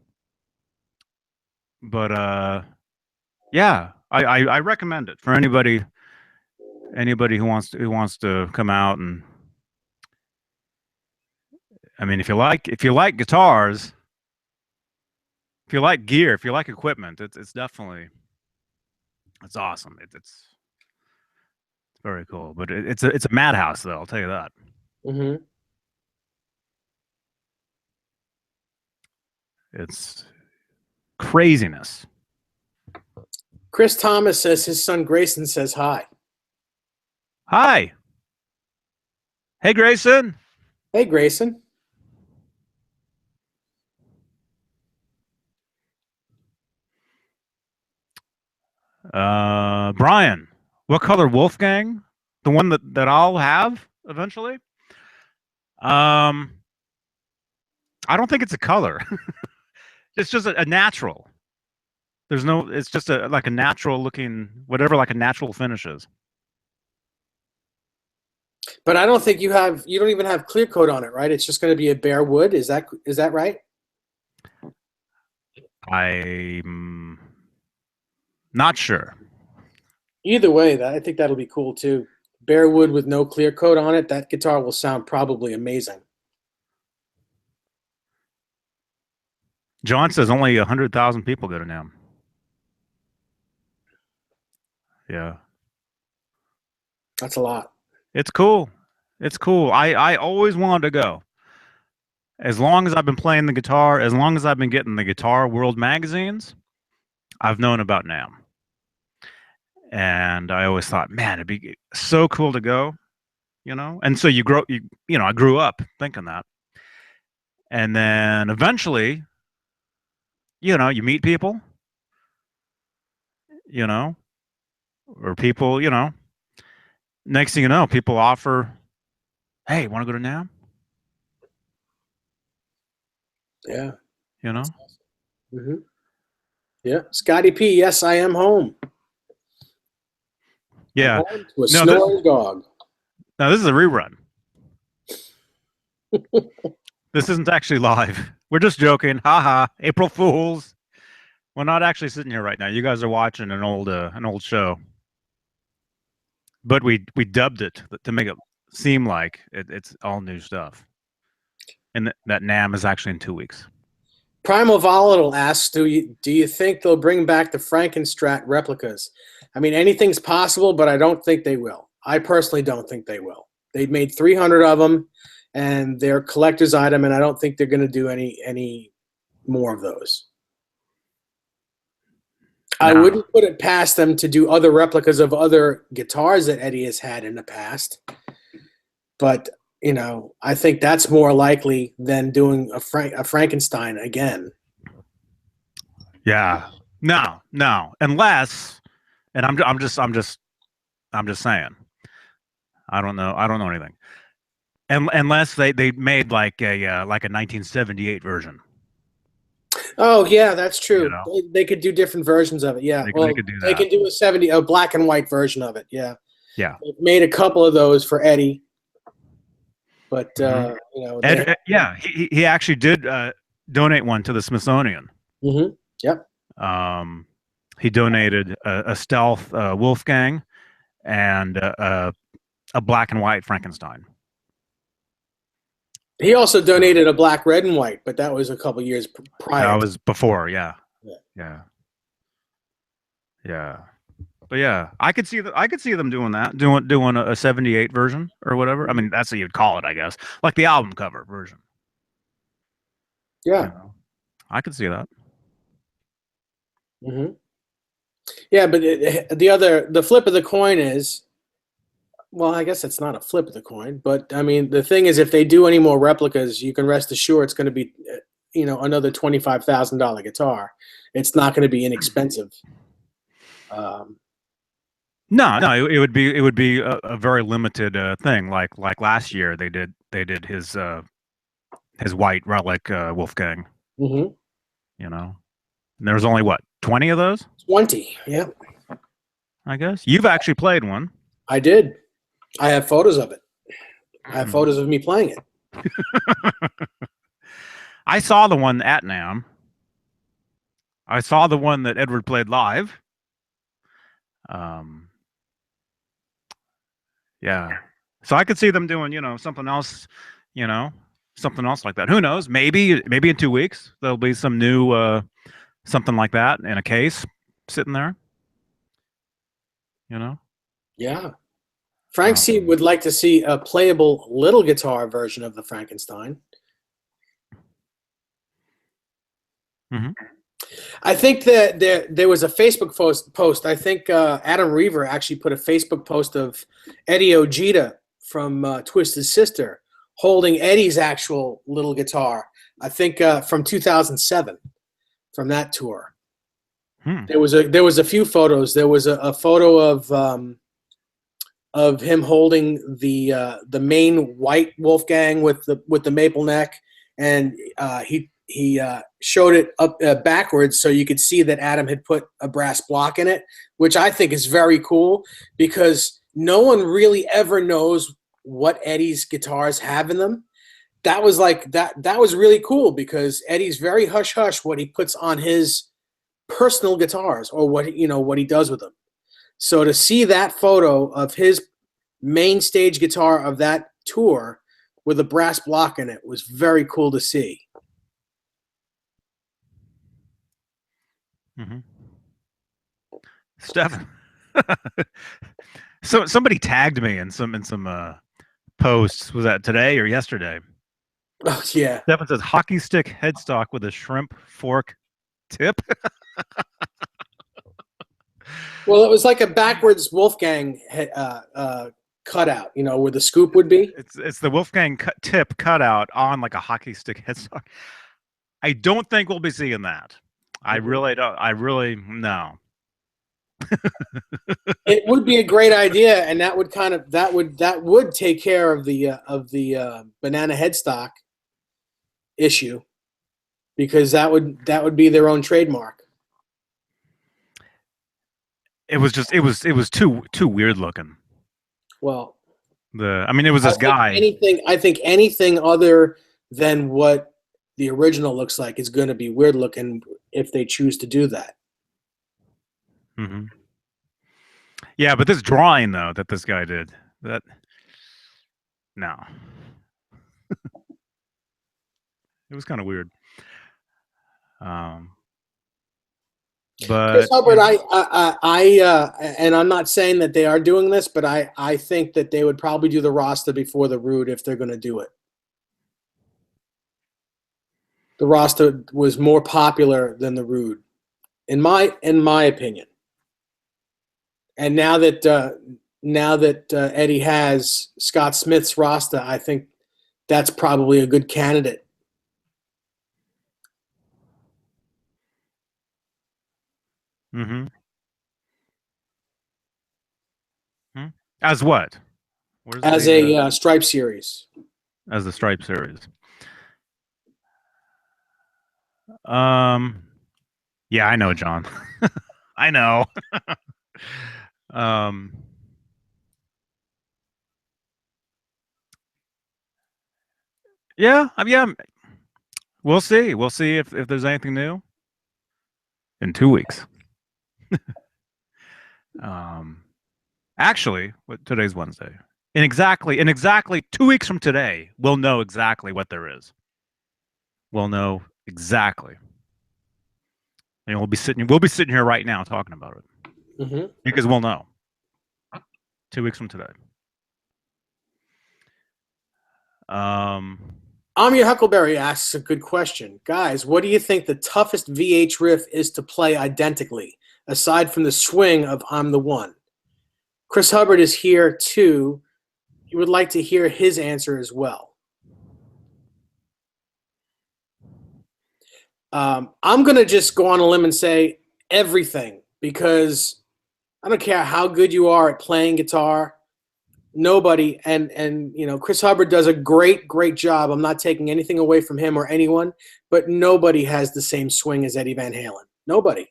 but yeah, I recommend it for anybody who wants to come out. And I mean, if you like guitars, if you like gear, if you like equipment, it's definitely it's awesome. It's very cool. But it's a madhouse, though. I'll tell you that. Mm-hmm. It's craziness. Chris Thomas says his son Grayson says hi. Hi. Hey, Grayson. Hey, Grayson. Brian, what color Wolfgang? The one that I'll have eventually? I don't think it's a color. It's just a natural. There's no. It's just like a natural looking whatever, like a natural finish is. But I don't think you don't even have clear coat on it, right? It's just going to be a bare wood. Is that right? I'm not sure. Either way, I think that'll be cool too. Bare wood with no clear coat on it. That guitar will sound probably amazing. John says only 100,000 people go to NAMM. Yeah, That's a lot. it's cool. It's cool. I always wanted to go. As long as I've been playing the guitar, as long as I've been getting the Guitar World magazines, I've known about NAMM. And I always thought, man, it'd be so cool to go, you know? And so I grew up thinking that. And then eventually, you meet people, or people, next thing you know, people offer, hey, want to go to NAMM? Yeah. You know? Mm-hmm. Yeah. Scotty P, yes, I am home. Yeah. I'm home to a snoring dog. Now, this is a rerun. This isn't actually live. We're just joking. Haha. April Fools. We're not actually sitting here right now. You guys are watching an old show. But we dubbed it to make it seem like it's all new stuff. And that NAMM is actually in 2 weeks. Primal Volatile asks, do you think they'll bring back the Frankenstein replicas? I mean, anything's possible, but I don't think they will. I personally don't think they will. They made 300 of them, and they're a collector's item, and I don't think they're going to do any more of those. No. I wouldn't put it past them to do other replicas of other guitars that Eddie has had in the past, but I think that's more likely than doing a Frankenstein again. Yeah. No. Unless, and I'm just saying. I don't know anything. Unless they made like a 1978 version. Oh yeah, that's true. They could do different versions of it. Yeah, they could do that. They can do a black and white version of it. Yeah. Yeah. They've made a couple of those for Eddie. But Ed, yeah, he actually did donate one to the Smithsonian. Mm-hmm. Yep. He donated a stealth Wolfgang and a black and white Frankenstein. He also donated a black, red, and white, but that was a couple years prior. That was before, yeah. But yeah, I could see them doing that, doing a 78 version or whatever. I mean, that's what you'd call it, I guess, like the album cover version. Yeah, I could see that. Mm-hmm. Yeah, but the flip of the coin is, well, I guess it's not a flip of the coin, but I mean, the thing is, if they do any more replicas, you can rest assured it's going to be, another $25,000 guitar. It's not going to be inexpensive. No, it would be a very limited thing. Like last year, they did his white relic Wolfgang. Mm-hmm. You know, and there was only what 20 of those, 20. Yeah, I guess. You've actually played one. I did. I have photos of it. I have Hmm. photos of me playing it. I saw the one at NAMM. I saw the one that Edward played live. Um, yeah. So I could see them doing, something else, you know, something else like that. Who knows? Maybe in 2 weeks there'll be some new something like that in a case sitting there. You know. Yeah. Frank C Um, would like to see a playable little guitar version of the Frankenstein. mhm. I think that there was a Facebook post. I think Adam Reaver actually put a Facebook post of Eddie Ojeda from Twisted Sister holding Eddie's actual little guitar. I think from 2007, from that tour. Hmm. There was a few photos. There was a photo of him holding the main white Wolfgang with the maple neck, and he showed it up backwards so you could see that Adam had put a brass block in it, which I think is very cool because no one really ever knows what Eddie's guitars have in them. That was like that was really cool because Eddie's very hush hush what he puts on his personal guitars or what he does with them. So to see that photo of his main stage guitar of that tour with a brass block in it was very cool to see. Hmm. Stefan. So somebody tagged me in some posts. Was that today or yesterday? Oh yeah. Stefan says hockey stick headstock with a shrimp fork tip. Well, it was like a backwards Wolfgang cutout, where the scoop would be. It's the Wolfgang tip cutout on like a hockey stick headstock. I don't think we'll be seeing that. I really don't. I really no. It would be a great idea, and that would take care of the banana headstock issue because that would be their own trademark. It was too weird looking. Well, I mean, it was this guy. I think anything other than what the original looks like is going to be weird looking if they choose to do that. Hmm. Yeah, but this drawing though that this guy did, that no, it was kind of weird. Um, Chris but Hubbard, and I'm not saying that they are doing this, but I think that they would probably do the Rasta before the Rude if they're going to do it. The Rasta was more popular than the Rude, in my opinion. And now that Eddie has Scott Smith's Rasta, I think that's probably a good candidate. hmm as what? Where's As the a Stripe series. as the Stripe series? Um, yeah, I know, John. I know. um, yeah, yeah. We'll see. We'll see if there's anything new in 2 weeks. Um, actually, today's Wednesday. In exactly 2 weeks from today, we'll know exactly what there is. We'll know exactly, and we'll be sitting here right now talking about it Mm-hmm. because we'll know 2 weeks from today. Um, Amir Huckleberry asks a good question. Guys, what do you think the toughest VH riff is to play identically, aside from the swing of I'm the One? Chris Hubbard is here too. He would like to hear his answer as well. I'm going to just go on a limb and say everything because I don't care how good you are at playing guitar. Nobody, and you know, Chris Hubbard does a great job. I'm not taking anything away from him or anyone, but nobody has the same swing as Eddie Van Halen. Nobody.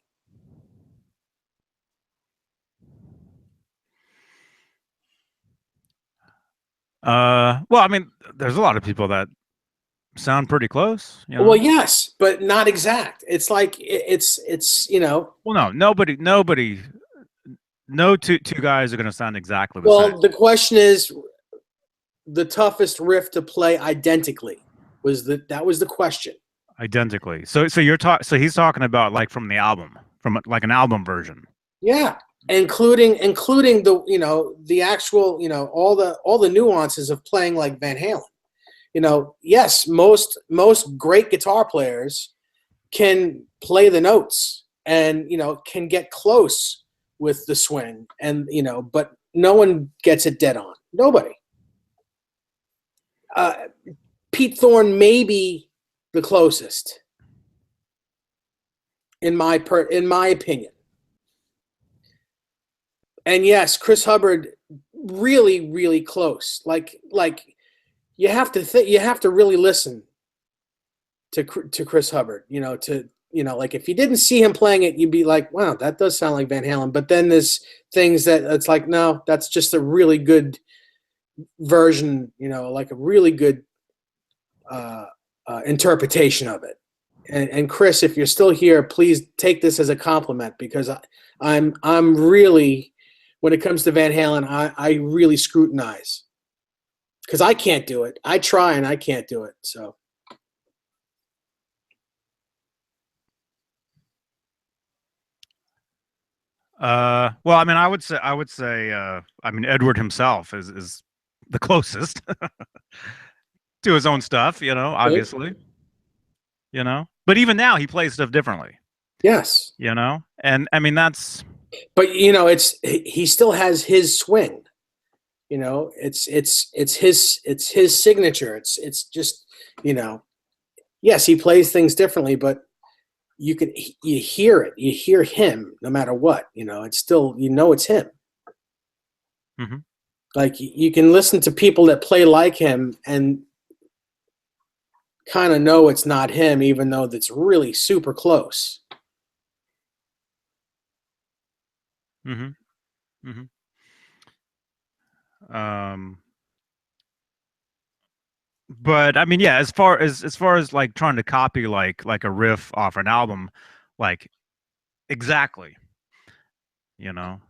Well, I mean, there's a lot of people that sound pretty close. You know? Well, yes, but not exact. It's like it's you know. Well, no, no two guys are going to sound exactly the Well, same. the question is, the toughest riff to play identically that was the question. Identically. So you're talking. So he's talking about like from the album, from like an album version. Yeah, including the, you know, the actual, you know, all the nuances of playing like Van Halen. You know, yes, most great guitar players can play the notes and, you know, can get close with the swing, and, you know, but no one gets it dead on. Nobody. Pete Thorne may be the closest, in my opinion. And yes, Chris Hubbard, really close. Like you have to really listen to Chris Hubbard. You know, like if you didn't see him playing it, you'd be like, wow, that does sound like Van Halen. But then there's things that it's like, no, that's just a really good version. You know, like a really good interpretation of it. And Chris, if you're still here, please take this as a compliment, because I'm really, when it comes to Van Halen, I really scrutinize, because I can't do it. I try and I can't do it. So. Well, I mean, I would say, I mean, Edward himself is the closest to his own stuff, you know, obviously, you know, but even now he plays stuff differently. Yes. You know, and I mean, but you know, he still has his swing, you know, it's his signature. It's just, you know, yes, he plays things differently, but you hear it. You hear him no matter what, you know, it's still, you know, it's him. mm-hmm. Like you can listen to people that play like him and kind of know it's not him, even though that's really super close. Mm-hmm. Mm-hmm. But I mean, yeah, as far as like trying to copy like a riff off an album, like exactly, you know.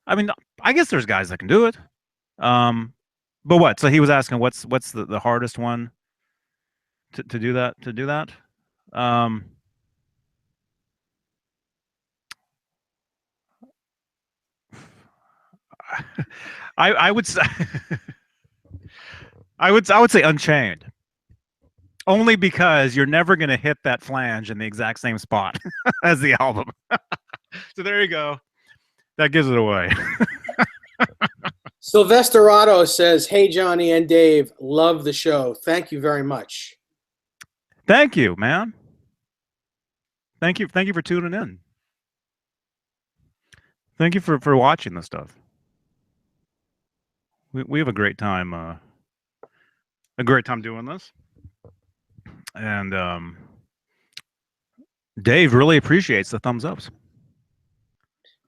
I mean, I guess there's guys that can do it. But what? So he was asking what's the hardest one to do that Um, I would say I would say Unchained. Only because you're never going to hit that flange in the exact same spot as the album. So there you go. That gives it away. Sylvesterato says, "Hey Johnny and Dave, love the show. Thank you very much." Thank you, man. Thank you for tuning in. Thank you for watching this stuff. We have a great time doing this. And Dave really appreciates the thumbs ups.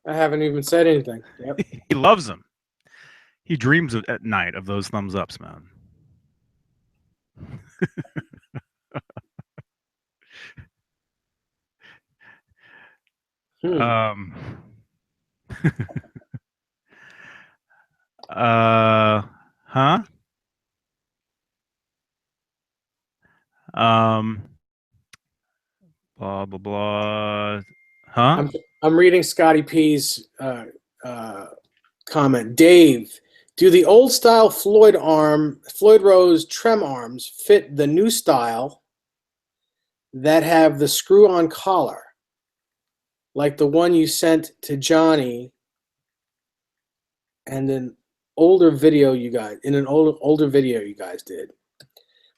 I haven't even said anything. Yep. He loves them. He dreams at night of those thumbs ups, man. Huh? Blah blah blah. Huh? I'm reading Scotty P's comment. Dave, do the old style Floyd Rose trem arms fit the new style that have the screw-on collar, like the one you sent to Johnny, and an older video you guys did?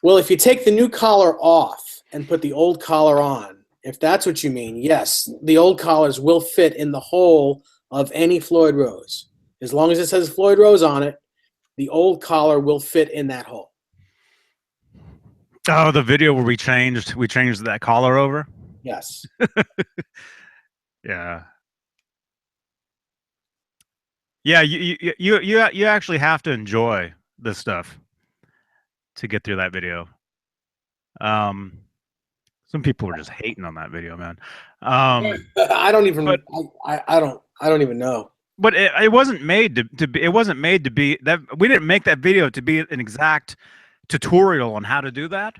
Well, if you take the new collar off and put the old collar on, if that's what you mean, yes, the old collars will fit in the hole of any Floyd Rose. As long as it says Floyd Rose on it, the old collar will fit in that hole. Oh, the video where we changed that collar over. Yes. Yeah. Yeah, you actually have to enjoy this stuff to get through that video. Some people were just hating on that video, man. I don't even. But I don't even know. but it wasn't made to be. It wasn't made to be that. We didn't make that video to be an exact tutorial on how to do that.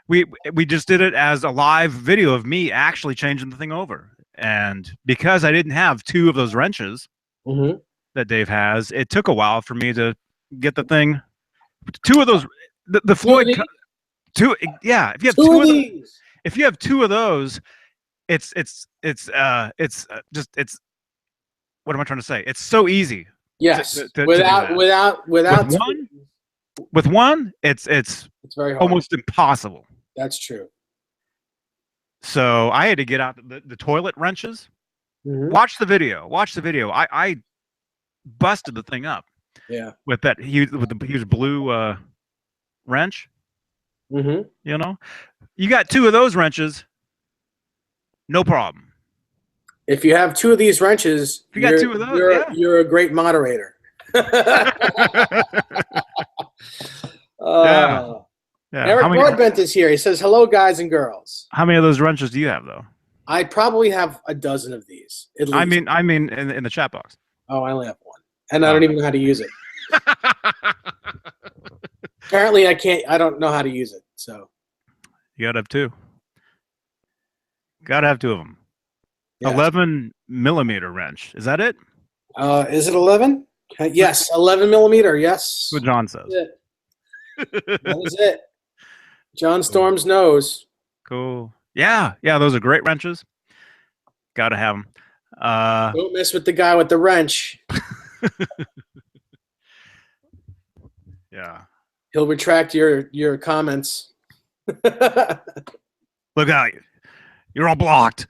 We just did it as a live video of me actually changing the thing over. And because I didn't have two of those wrenches Mm-hmm. that Dave has, it took a while for me to get the thing. Two of those, the Floyd, two, yeah. If you have two of these, if you have two of those, it's just what am I trying to say? It's so easy. Yes. To do without that. With one, it's very hard. almost impossible. That's true. So I had to get out the toilet wrenches. Mm-hmm. Watch the video. I busted the thing up. Yeah. With the huge blue wrench. Mm-hmm. You know, you got two of those wrenches, no problem. If you have two of these wrenches, if you got two of those, you're a great moderator. Yeah. Eric Broadbent is here. He says, "Hello, guys and girls." How many of those wrenches do you have, though? I probably have a dozen of these. At least. I mean, in the chat box. Oh, I only have one, and I don't even know how to use it. Apparently, I can't. I don't know how to use it. So you gotta have two. Gotta have two of them. Yes. 11mm wrench. Is that it? Is it 11? Yes, 11mm. Yes. That's what John says. That is it. John Storms knows. Cool. Yeah. Those are great wrenches. Gotta have them. Don't mess with the guy with the wrench. Yeah. He'll retract your comments. Look out. You're all blocked.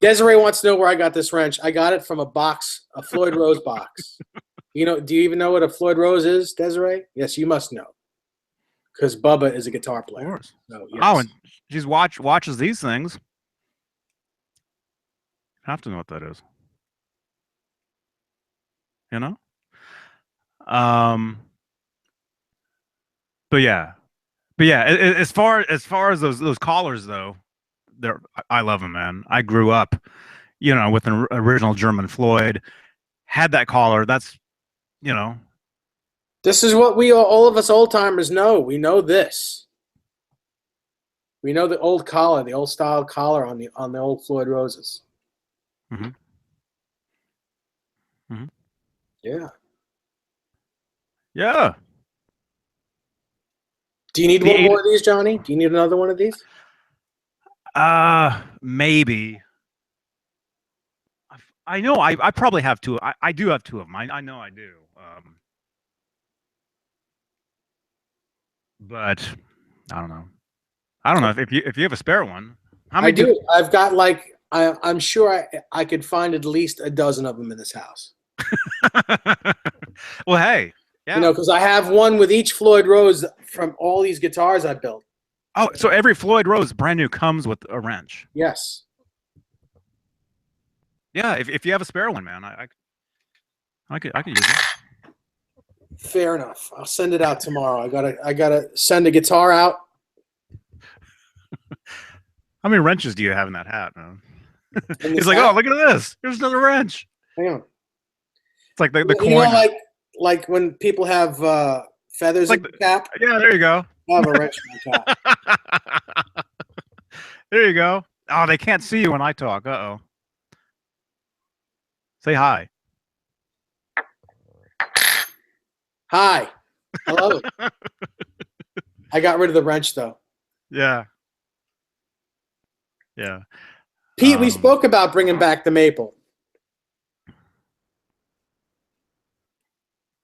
Desiree wants to know where I got this wrench. I got it from a box, a Floyd Rose box. Do you even know what a Floyd Rose is, Desiree? Yes, you must know. Because Bubba is a guitar player. Of course. So, yes. Oh, and she's watches these things. Have to know what that is. You know? But yeah. As far as those collars though, I love them, man. I grew up, with an original German Floyd. Had that collar. That's, This is what all of us old timers know. We know this. We know the old collar, the old style collar on the old Floyd Roses. Mm-hmm. Mm-hmm. Yeah. Yeah. Do you need one more of these, Johnny? Do you need another one of these? Maybe. I know I probably have two. I do have two of them. I know I do. But I don't know. I don't know if you have a spare one. How many? I do. I've got I'm sure I could find at least a dozen of them in this house. Well, hey. Yeah. Because I have one with each Floyd Rose from all these guitars I built. Oh, so every Floyd Rose brand new comes with a wrench. Yes. Yeah, if you have a spare one, man, I could use it. Fair enough. I'll send it out tomorrow. I gotta send a guitar out. How many wrenches do you have in that hat, man? He's like, oh, look at this. Here's another wrench. Hang on. It's like the coin. Like when people have feathers in the cap. Yeah, there you go. I have a wrench in my cap. There you go. Oh, they can't see you when I talk. Uh-oh. Say hi. Hi. Hello. I got rid of the wrench, though. Yeah. Yeah. Pete, we spoke about bringing back the maple.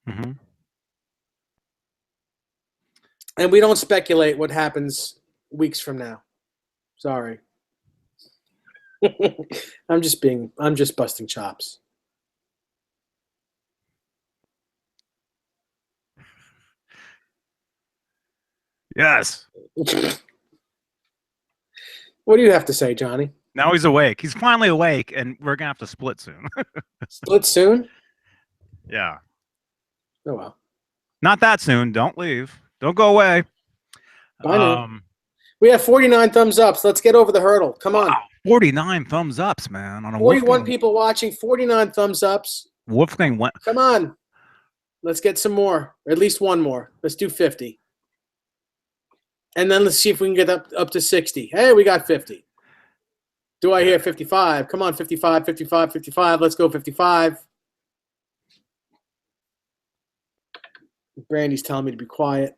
Mm-hmm. And we don't speculate what happens weeks from now. Sorry. I'm just busting chops. Yes. What do you have to say, Johnny? Now he's awake. He's finally awake, and we're gonna have to split soon. Split soon? Yeah. Oh well. Not that soon. Don't leave. Don't go away. Bye now. We have 49 thumbs ups. Let's get over the hurdle. Come on. Wow, 49 thumbs ups, man. On a 41 Wolfgang, people watching, 49 thumbs ups. Wolfgang went. Come on. Let's get some more. Or at least one more. Let's do 50. And then let's see if we can get up to 60. Hey, we got 50. Do I hear 55? Come on, 55, 55, 55. Let's go 55. Brandy's telling me to be quiet.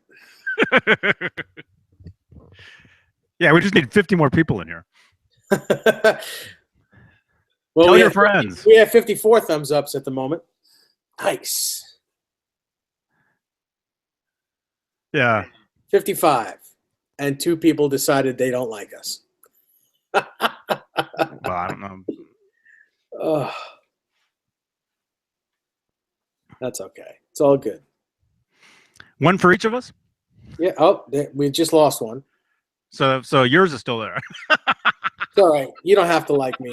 Yeah, we just need 50 more people in here. Well, Tell your friends. We have 54 thumbs ups at the moment. Nice. Yeah. 55. And 2 people decided they don't like us. Well, I don't know. Oh, that's okay. It's all good. One for each of us. Yeah. Oh, we just lost one. So yours is still there. It's all right. You don't have to like me.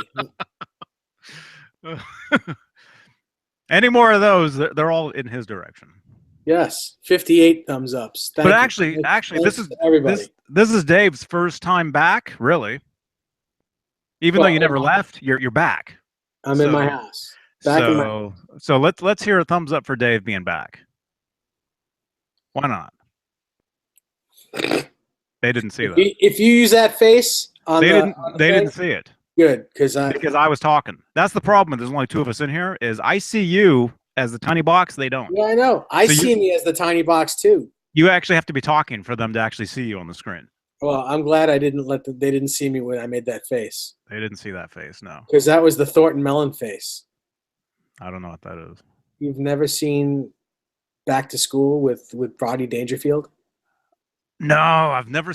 Any more of those? They're all in his direction. Yes, 58 thumbs ups. But actually, this is everybody. This is Dave's first time back, really. Even though you never left, you're back. I'm in my house. Back in my house. So let's hear a thumbs up for Dave being back. Why not? They didn't see that. If you use that face on they didn't see it. Good, because I was talking. That's the problem. There's only 2 of us in here. Is I see you as the tiny box. They don't. Yeah, I know. I see me as the tiny box too. You actually have to be talking for them to actually see you on the screen. Well, I'm glad I didn't they didn't see me when I made that face. They didn't see that face, no. Because that was the Thornton Mellon face. I don't know what that is. You've never seen Back to School with Rodney Dangerfield? No, I've never.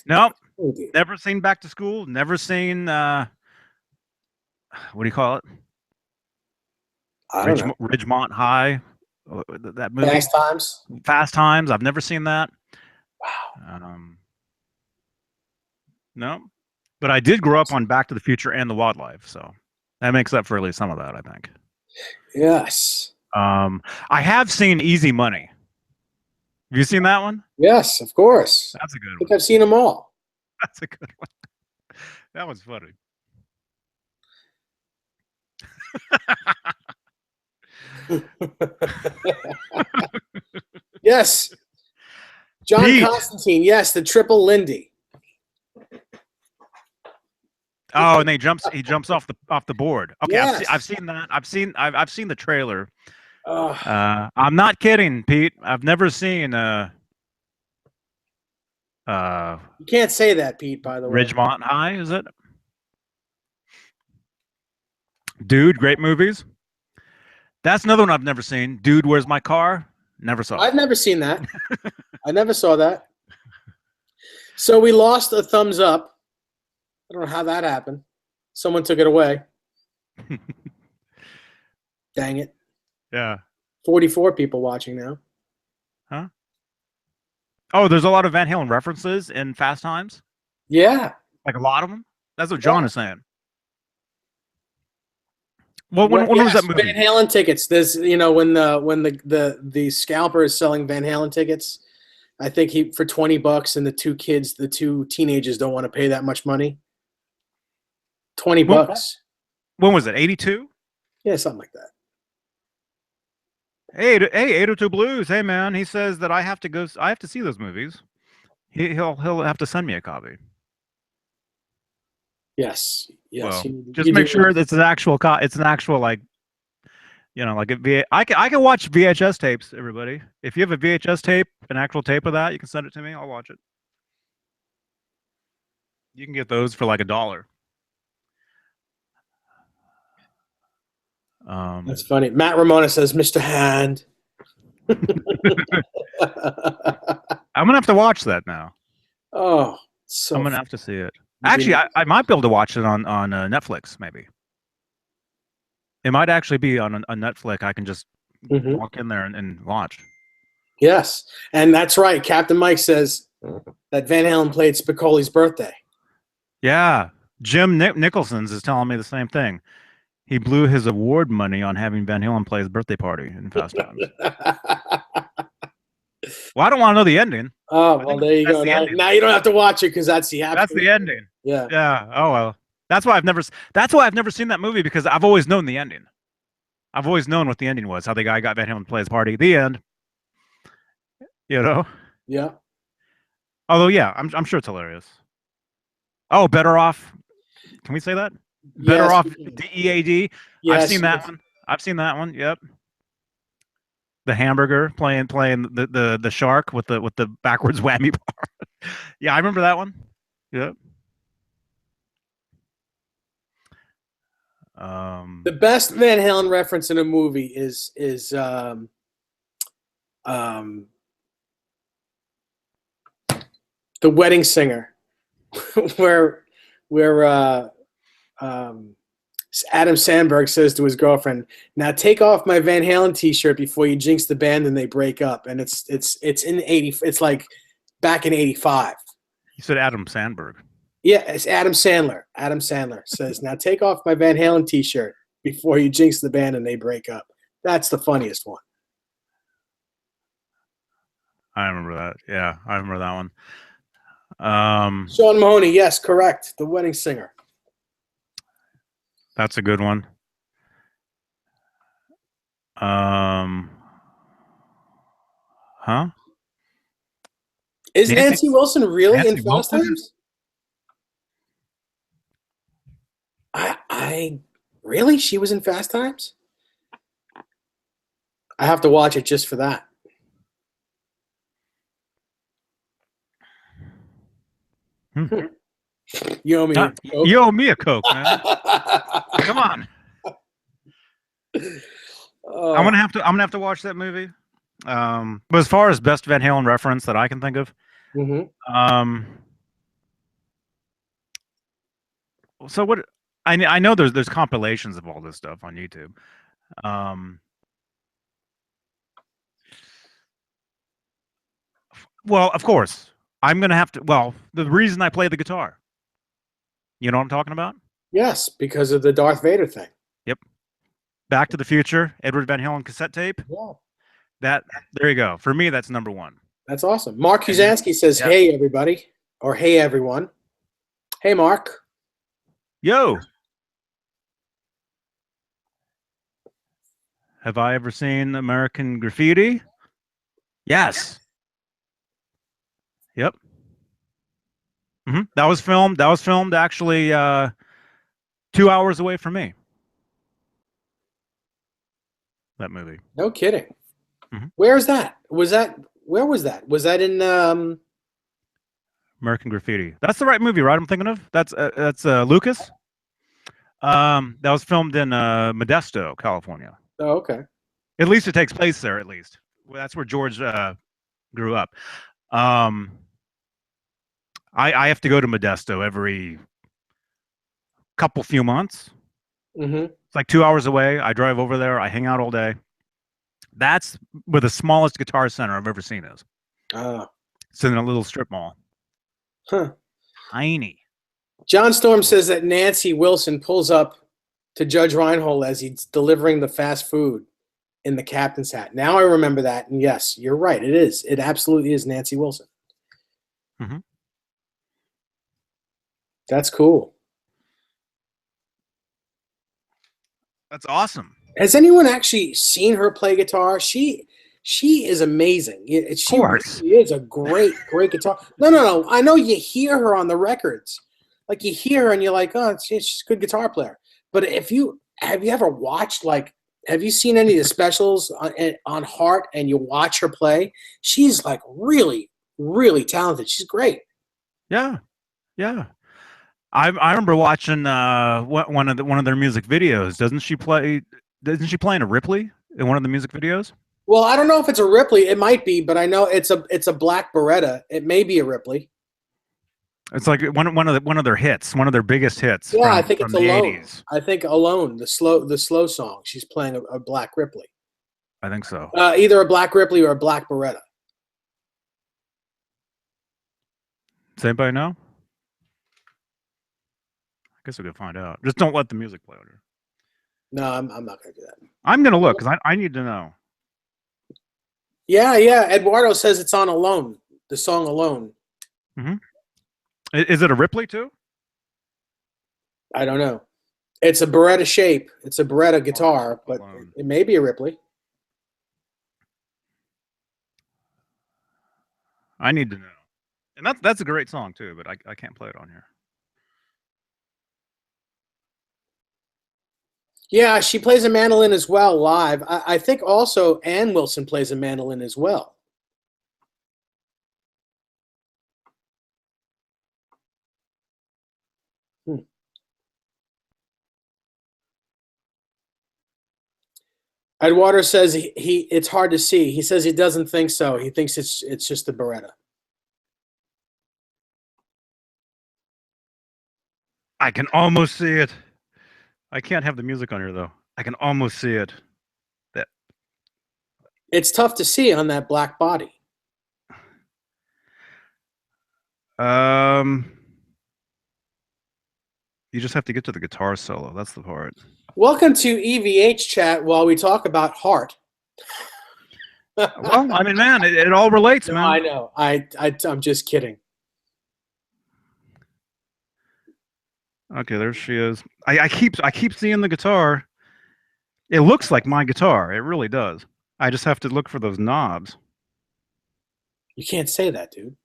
Nope. Oh, never seen Back to School. Never seen. What do you call it? Ridgemont High. That movie. Fast Times. Fast Times. I've never seen that. Wow. No, but I did grow up on Back to the Future and The Wildlife, so that makes up for at least some of that, I think. Yes. I have seen Easy Money. Have you seen that one? Yes, of course. That's a good one. I think I've seen them all. That's a good one. That was funny. Yes. John Pete. Constantine. Yes, the triple Lindy. Oh, and he jumps off the board. Okay, Yes. I've seen that. I've seen the trailer. I'm not kidding, Pete. I've never seen you can't say that, Pete, by the way. Ridgemont High, is it? Dude, great movies. That's another one I've never seen. Dude, Where's My Car? Never saw it. I've never seen that. I never saw that. So we lost a thumbs up. I don't know how that happened. Someone took it away. Dang it. Yeah. 44 people watching now. Huh? Oh, there's a lot of Van Halen references in Fast Times? Yeah. Like a lot of them? That's what John is saying. Well, when was that movie? Van Halen tickets. There's, when the scalper is selling Van Halen tickets, I think for $20, and the 2 teenagers don't want to pay that much money. $20. When was it? 82? Yeah, something like that. Hey, 802 Blues. Hey, man. He says that I have to see those movies. He'll have to send me a copy. Yes. Well, just make sure it's an actual it's an actual I can watch VHS tapes, everybody. If you have a VHS tape, an actual tape of that, you can send it to me. I'll watch it. You can get those for like $1. That's funny. Matt Ramona says, Mr. Hand. I'm gonna have to watch that now. Oh, I'm gonna have to see it. Actually, I might be able to watch it on Netflix. Maybe it might actually be on a Netflix. I can just walk in there and watch. Yes, and that's right. Captain Mike says that Van Halen played Spicoli's birthday. Yeah. Jim Nicholson's is telling me the same thing. He blew his award money on having Van Halen play his birthday party in Fast Times. Well, I don't want to know the ending. Oh, well, there you go. Now you don't have to watch it because that's the That's the ending. Yeah. Yeah. Oh well. That's why I've never seen that movie, because I've always known the ending. I've always known what the ending was. How the guy got Van Halen to play his party. The end. You know. Yeah. Although, yeah, I'm sure it's hilarious. Oh, Better Off. Can we say that? Better Yes. Off DEAD. Yes. I've seen that one. I've seen that one. Yep. The hamburger playing the shark with the backwards whammy bar. Yeah, I remember that one. Yep. The best Van Halen reference in a movie is The Wedding Singer, where Adam Sandberg says to his girlfriend, "Now take off my Van Halen T-shirt before you jinx the band and they break up." And it's in 80. It's like back in 85. You said Adam Sandberg. Yeah, it's Adam Sandler. Adam Sandler says, "Now take off my Van Halen T-shirt before you jinx the band and they break up." That's the funniest one. I remember that. Yeah, I remember that one. Sean Mahoney, yes, correct. The Wedding Singer. That's a good one. Huh? Is Nancy Wilson really in Fast Wilson? Times? I really? She was in Fast Times? I have to watch it just for that. You owe me. You owe me a Coke, man. Come on. I'm gonna have to watch that movie. But as far as best Van Halen reference that I can think of, so what? I know there's compilations of all this stuff on YouTube. Well, of course, I'm gonna have to. Well, the reason I play the guitar. You know what I'm talking about? Yes, because of the Darth Vader thing. Yep. Back to the Future, Edward Van Halen cassette tape. Yeah. There you go. For me, that's number one. That's awesome. Mark Huzansky says, "Hey everybody," or "Hey everyone." Hey Mark. Yo. Have I ever seen American Graffiti? Yes. Yep. That was filmed actually 2 hours away from me. That movie. No kidding. Where is that? Where was that? Was that in American Graffiti? That's the right movie, right? I'm thinking of. That's Lucas. That was filmed in Modesto, California. Oh, okay. At least it takes place there. At least that's where George grew up. I have to go to Modesto every few months. It's like 2 hours away. I drive over there. I hang out all day. That's where the smallest guitar center I've ever seen is. It's in a little strip mall. Huh. Tiny. John Storm says that Nancy Wilson pulls up to Judge Reinhold as he's delivering the fast food in the captain's hat. Now I remember that, and yes, you're right. It is. It absolutely is Nancy Wilson. That's cool. That's awesome. Has anyone actually seen her play guitar? She is amazing. She is a great guitar. No. I know you hear her on the records. Like you hear her and you're like, oh, she's a good guitar player. But have you ever watched, like, have you seen any of the specials on Heart and you watch her play? She's like really, really talented. She's great. Yeah. I remember watching one of their music videos. Doesn't she play in a Ripley in one of the music videos? Well, I don't know if it's a Ripley. It might be, but I know it's a black Beretta. It may be a Ripley. It's like one of their hits, one of their biggest hits. Yeah, I think it's Alone. I think Alone, the slow song. She's playing a black Ripley. I think so. Either a black Ripley or a black Beretta. Does anybody know? I guess we can find out. Just don't let the music play on here. No, I'm not going to do that. I'm gonna look because I need to know. Yeah, yeah. Eduardo says it's on Alone, the song Alone. Is it a Ripley too? I don't know. It's a Beretta shape. It's a Beretta guitar, but Alone. it may be a Ripley. I need to know. And that's a great song too, but I can't play it on here. Yeah, she plays a mandolin as well live. I think also Ann Wilson plays a mandolin as well. Eduardo says he it's hard to see. He says he doesn't think so. He thinks it's just the Beretta. I can almost see it. I can't have the music on here though. I can almost see it. It's tough to see on that black body. You just have to get to the guitar solo. That's the part. Welcome to EVH chat while we talk about heart. Well, I mean, man, it all relates, No, man. I know. I'm just kidding. Okay, there she is. I keep seeing the guitar. It looks like my guitar. It really does. I just have to look for those knobs. You can't say that, dude.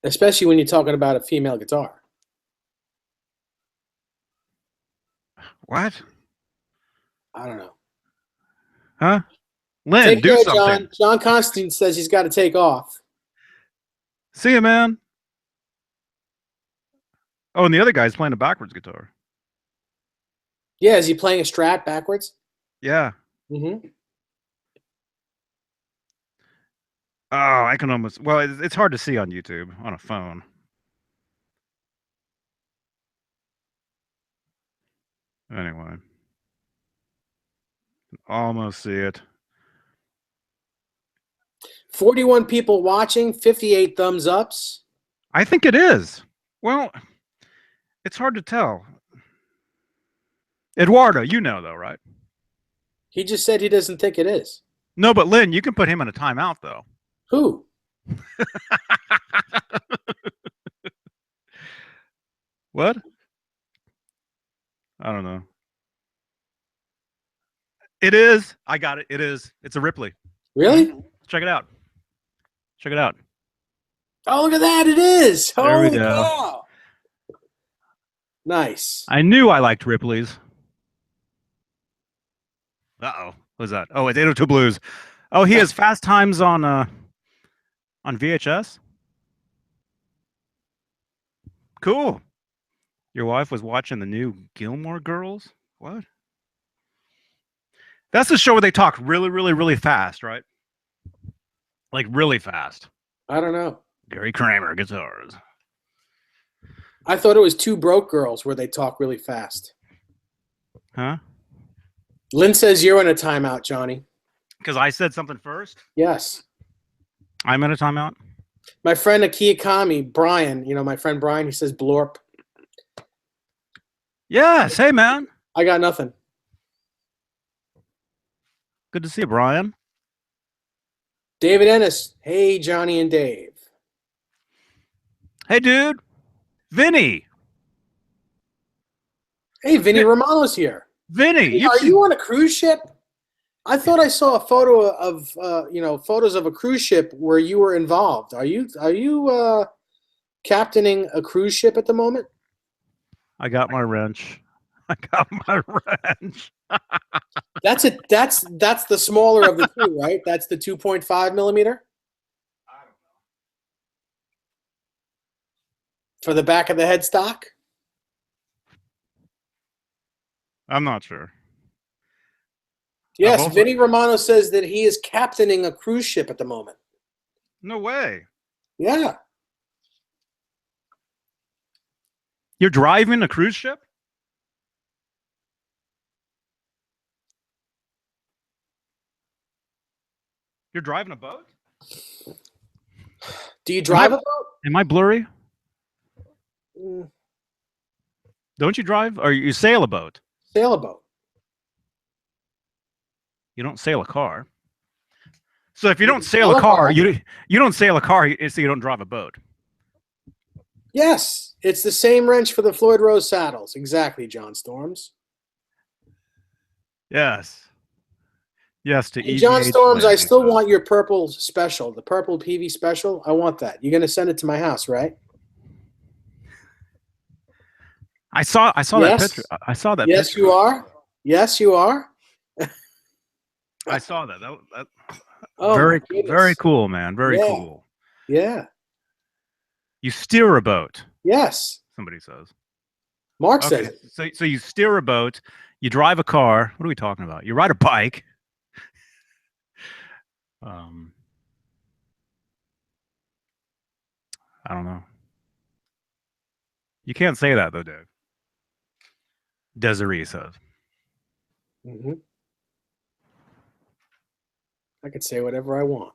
Especially when you're talking about a female guitar. What? I don't know. Huh? Lynn, Take do care, something. John. John Constantine says he's got to take off. See you, man. Oh, and the other guy's playing a backwards guitar. Yeah, is he playing a Strat backwards? Yeah. Mm-hmm. Oh, I can almost. Well, it's hard to see on YouTube on a phone. Anyway, almost see it. 41 people watching, 58 thumbs ups. I think it is. Well, it's hard to tell. Eduardo, you know though, right? He just said he doesn't think it is. No, but Lynn, you can put him in a timeout though. Who? What? I don't know. It is. I got it. It is. It's a Ripley. Really? Check it out. Check it out. Oh, look at that. It is. There we Holy go. cow. Nice. I knew I liked Ripley's. Uh-oh. What was that? Oh, it's 802 Blues. Oh, he has Fast Times on VHS? Cool. Your wife was watching the new Gilmore Girls? What? That's the show where they talk really, really, really fast, right? Like really fast. I don't know. Gary Kramer guitars. I thought it was Two Broke Girls where they talk really fast. Huh? Lynn says you're in a timeout, Johnny. Because I said something first? Yes. I'm in a timeout? My friend Akia Kami, Brian, my friend Brian, he says blorp. Yes. Hey, man. I got nothing. Good to see you, Brian. David Ennis. Hey, Johnny and Dave. Hey, dude. Vinny. Hey, Vinny Romano's here. Vinny. Hey, are you on a cruise ship? I thought I saw a photo of, photos of a cruise ship where you were involved. Are you captaining a cruise ship at the moment? I got my wrench. I got my wrench. That's it. That's the smaller of the two, right? That's the 2.5 millimeter for the back of the headstock. I'm not sure. Yes, also- Vinny Romano says that he is captaining a cruise ship at the moment. No way. Yeah. You're driving a cruise ship? You're driving a boat? Do you drive a boat? Am I blurry? Mm, Don't you drive? Or you sail a boat? sail a boat. You don't sail a car. So if you You don't can sail a sail a car, car. you don't sail a car, so you don't drive a boat. Yes, it's the same wrench for the Floyd Rose saddles. Exactly, John Storms. Yes. Yes, to Hey, John EVH Storms, I landing. still want your purple special, the purple PV special. I want that. You're gonna send it to my house, right? I saw that Yes. picture. I saw that Yes, picture. you are. Yes, you are. I saw that. That Oh, very my goodness. very cool, man. Very Yeah. cool. Yeah. You steer a boat, Yes. somebody says. Mark Okay. says it. So you steer a boat, you drive a car. What are we talking about? You ride a bike. I don't know. You can't say that though, Dave. Desiree says. Mhm. I can say whatever I want.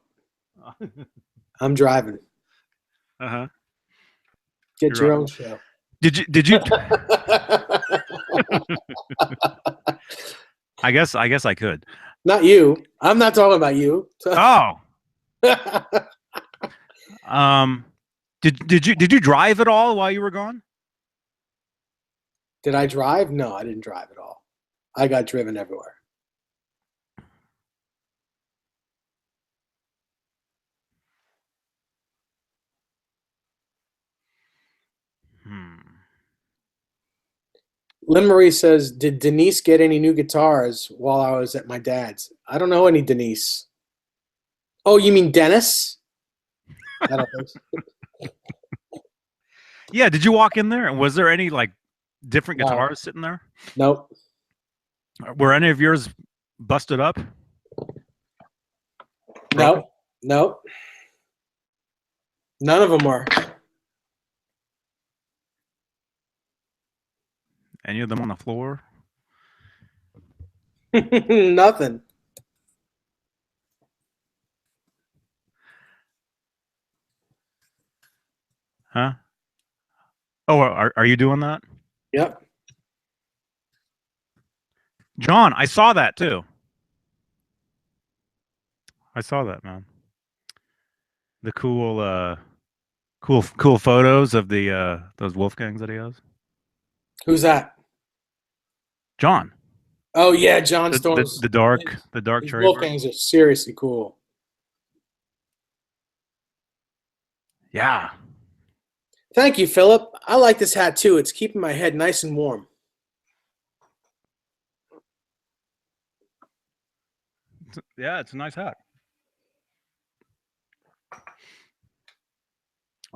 I'm driving. Uh-huh. Get You're your right. own show. Did you I guess I could. Not you. I'm not talking about you. Oh. Did you drive at all while you were gone? Did I drive? No, I didn't drive at all. I got driven everywhere. Lynn Marie says, did Denise get any new guitars while I was at my dad's? I don't know any Denise. Oh, you mean Dennis? I don't think so. Yeah, did you walk in there and was there any like different No. guitars sitting there? Nope. Were any of yours busted up? Broken? Nope. Nope. None of them were. Any of them on the floor? Nothing. Huh? Oh, are you doing that? Yep. John, I saw that too. I saw that, man. The cool photos of the those Wolfgangs that he has. Who's that? John. Oh yeah, John Storms. The dark His cherry bird. Wolfgangs are seriously cool. Yeah. Thank you, Philip. I like this hat too. It's keeping my head nice and warm. Yeah, it's a nice hat.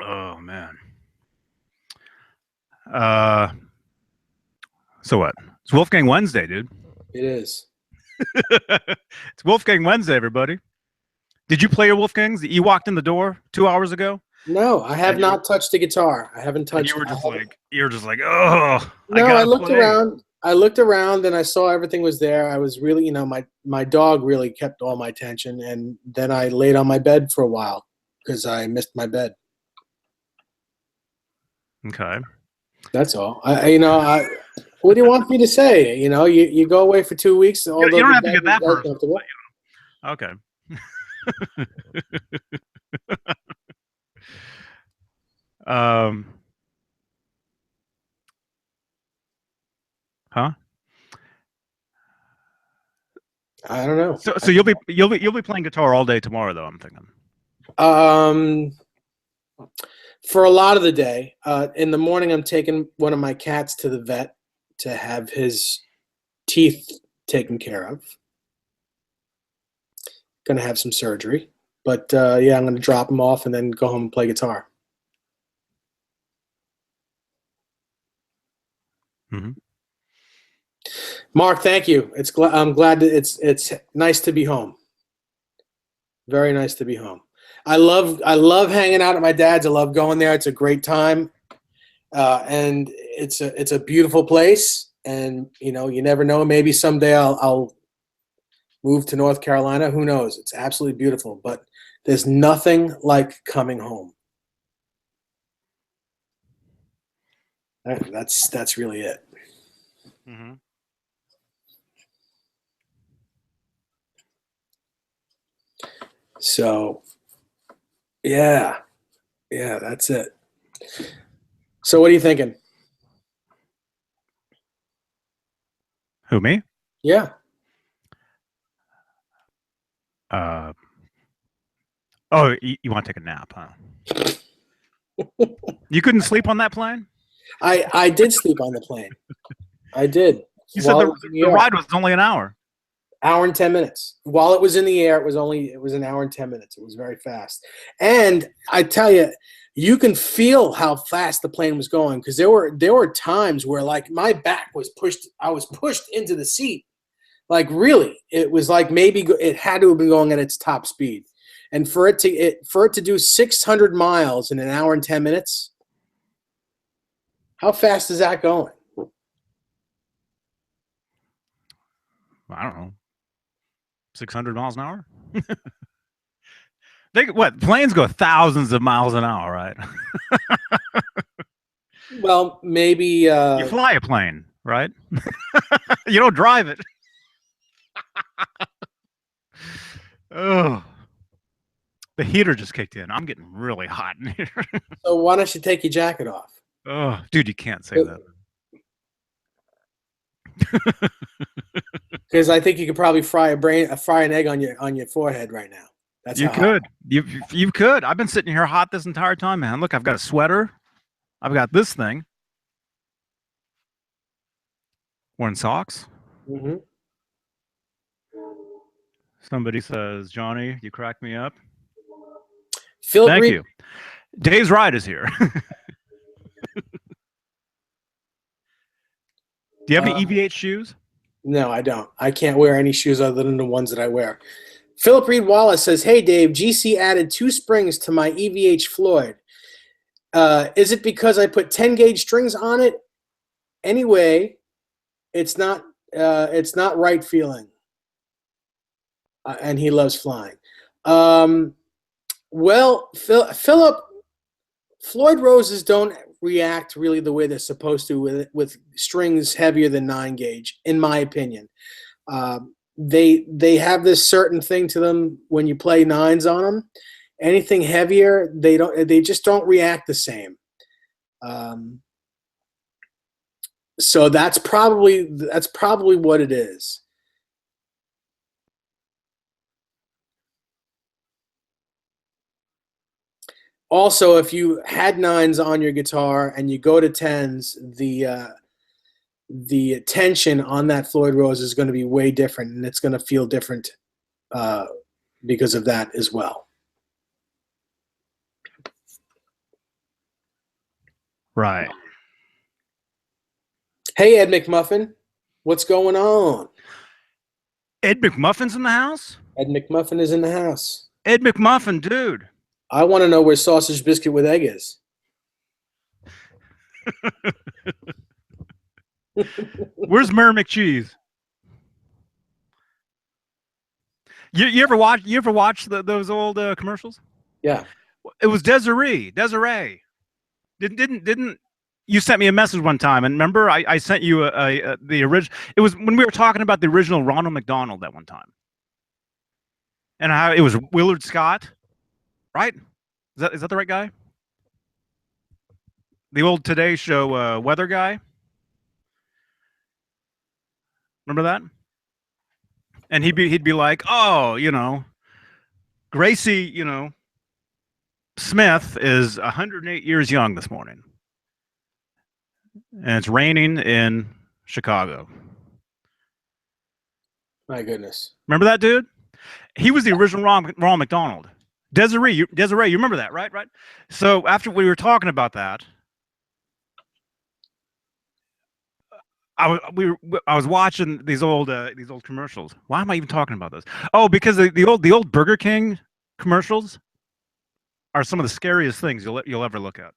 Oh man. So what? It's Wolfgang Wednesday, dude. It is. It's Wolfgang Wednesday, everybody. Did you play your Wolfgangs? You walked in the door 2 hours ago. No, I have And you- not touched the guitar. I haven't touched. And you were just like, oh. No, I looked play. around. I looked around and I saw everything was there. I was really, my dog really kept all my attention, and then I laid on my bed for a while because I missed my bed. Okay. That's all. What do you want me to say? You go away for 2 weeks. You don't have to get that personal. comfortable. Okay. Huh? I don't know. So you'll be playing guitar all day tomorrow, though. I'm thinking. For a lot of the day. In the morning, I'm taking one of my cats to the vet to have his teeth taken care of. Going to have some surgery. But, yeah, I'm going to drop him off and then go home and play guitar. Mm-hmm. Mark, thank you. I'm glad that it's nice to be home. Very nice to be home. I love hanging out at my dad's. I love going there. It's a great time, and it's a beautiful place. And you never know. Maybe someday I'll move to North Carolina. Who knows? It's absolutely beautiful. But there's nothing like coming home. That's really it. Mm-hmm. So, yeah, that's it. So, what are you thinking? Who, me? Yeah. Oh, you want to take a nap, huh? You couldn't sleep on that plane? I did sleep on the plane. I did. You said While it was in the the air. ride was only an hour. Hour and 10 minutes. While it was in the air, it was an hour and 10 minutes. It was very fast. And I tell you, you can feel how fast the plane was going, because there were times where, like, my back was pushed. I was pushed into the seat. Like, really, it was like maybe it had to have been going at its top speed. And for it to do 600 miles in an hour and 10 minutes, how fast is that going? I don't know, 600 miles an hour. Planes go thousands of miles an hour, right? Well, maybe You fly a plane, right? You don't drive it. Oh, the heater just kicked in. I'm getting really hot in here. so why don't you take your jacket off? Oh, dude, you can't say that. Because I think you could probably fry an egg on your forehead right now. That's You how hot. could. You could. I've been sitting here hot this entire time, man. Look, I've got a sweater. I've got this thing. Wearing socks. Mm-hmm. Somebody says, Johnny, you crack me up. Philip Thank Reed, you. Dave's Ride is here. Do you have any EVH shoes? No, I don't. I can't wear any shoes other than the ones that I wear. Philip Reed Wallace says, "Hey Dave, GC added 2 springs to my EVH Floyd. Is it because I put 10 gauge strings on it? Anyway, it's not right feeling." And he loves flying. Well, Philip, Floyd Roses don't react really the way they're supposed to with strings heavier than 9 gauge, in my opinion. They have this certain thing to them when you play 9s on them. Anything heavier, they just don't react the same. So that's probably what it is. Also, if you had 9s on your guitar and you go to 10s, the tension on that Floyd Rose is going to be way different, and it's going to feel different because of that as well. Right. Hey, Ed McMuffin, what's going on? Ed McMuffin's in the house? Ed McMuffin is in the house. Ed McMuffin, dude. I want to know where sausage biscuit with egg is. Where's Mary McCheese? You ever watch those old commercials? Yeah. It was Desiree. Didn't you sent me a message one time, and remember I sent you the original. It was when we were talking about the original Ronald McDonald that one time, and how it was Willard Scott, right? Is that the right guy? The old Today Show weather guy. Remember that? And he'd be like, oh, Gracie, Smith is 108 years young this morning, and it's raining in Chicago. My goodness. Remember that dude? He was the original Ronald McDonald. Desiree, you remember that, right? Right. So after we were talking about that, I was watching these old commercials. Why am I even talking about this? Oh, because the old Burger King commercials are some of the scariest things you'll ever look at.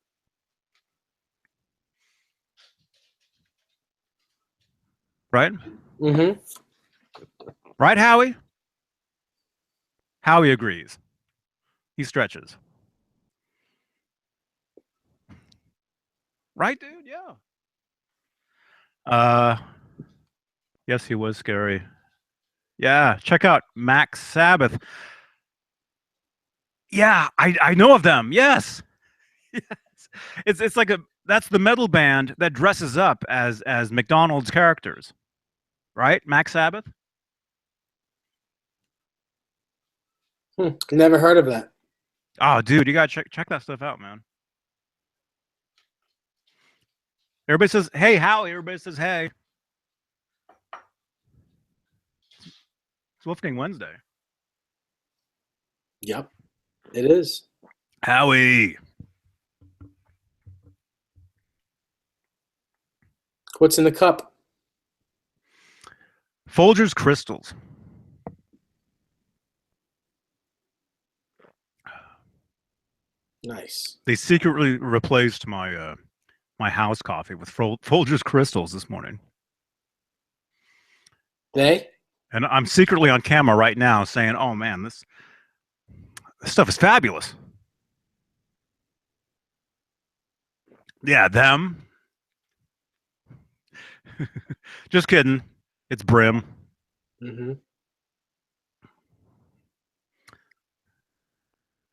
Right? Mm-hmm. Right, Howie? Howie agrees. He stretches. Right, dude? Yeah. Uh, yes, he was scary. Yeah, check out Max Sabbath. Yeah, I know of them. Yes. Yes. It's like a that's the metal band that dresses up as McDonald's characters, right? Max Sabbath. Never heard of that. Oh, dude, you gotta check that stuff out, man. Everybody says, "Hey, Howie." Everybody says, "Hey." It's Wolfgang Wednesday. Yep, it is. Howie. What's in the cup? Folgers crystals. Nice. They secretly replaced my house coffee with Folgers crystals this morning. They? And I'm secretly on camera right now saying, "Oh man, this stuff is fabulous." Yeah, them. Just kidding. It's Brim. Mm-hmm.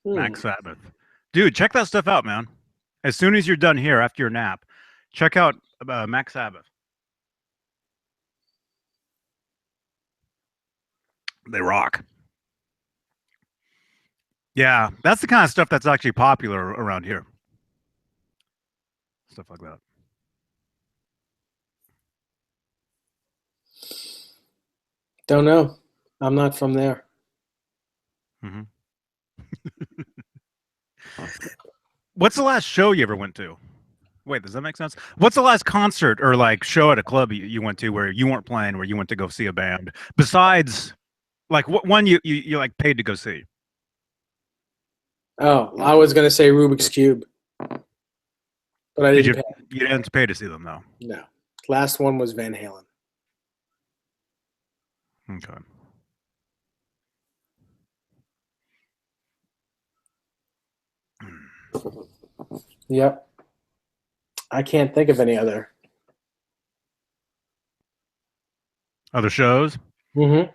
Max Sabbath. Dude, check that stuff out, man. As soon as you're done here after your nap, check out Max Sabbath. They rock. Yeah, that's the kind of stuff that's actually popular around here. Stuff like that. Don't know. I'm not from there. Mm-hmm. What's the last show you ever went to? Wait, does that make sense? What's the last concert or like show at a club you went to where you weren't playing, where you went to go see a band? Besides, like what one you like paid to go see? Oh, I was gonna say Rubik's Cube, but I Did didn't you? pay. You didn't pay to see them though. No. Last one was Van Halen. Okay. Yep. I can't think of any other. Other shows? Mm-hmm.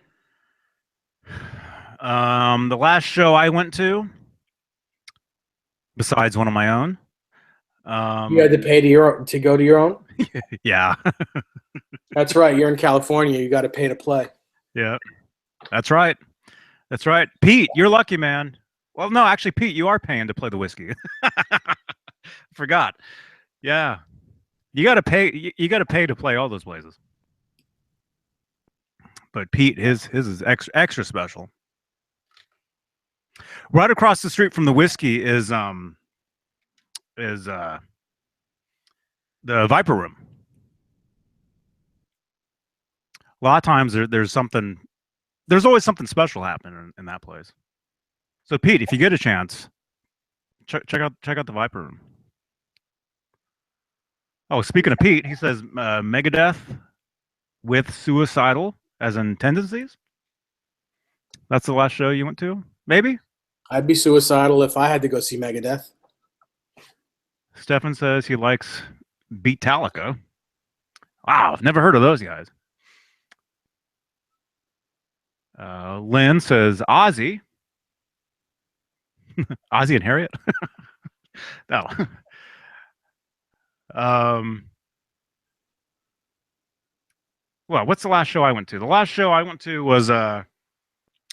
The last show I went to, besides one of my own. You had to pay to go to your own? Yeah. That's right. You're in California. You got to pay to play. Yeah. That's right. That's right. Pete, you're lucky, man. Well, no, actually, Pete, you are paying to play the whiskey. Forgot. Yeah. You got to pay. You got to pay to play all those places. But Pete, his is extra special. Right across the street from the whiskey is the Viper Room. A lot of times there's something. There's always something special happening in that place. So Pete, if you get a chance, check out the Viper Room. Oh, speaking of Pete, he says Megadeth with suicidal as in tendencies. That's the last show you went to, maybe? I'd be suicidal if I had to go see Megadeth. Stefan says he likes Beatallica. Wow, I've never heard of those guys. Lynn says Ozzy. Ozzy and Harriet? No. Well, what's the last show I went to? The last show I went to was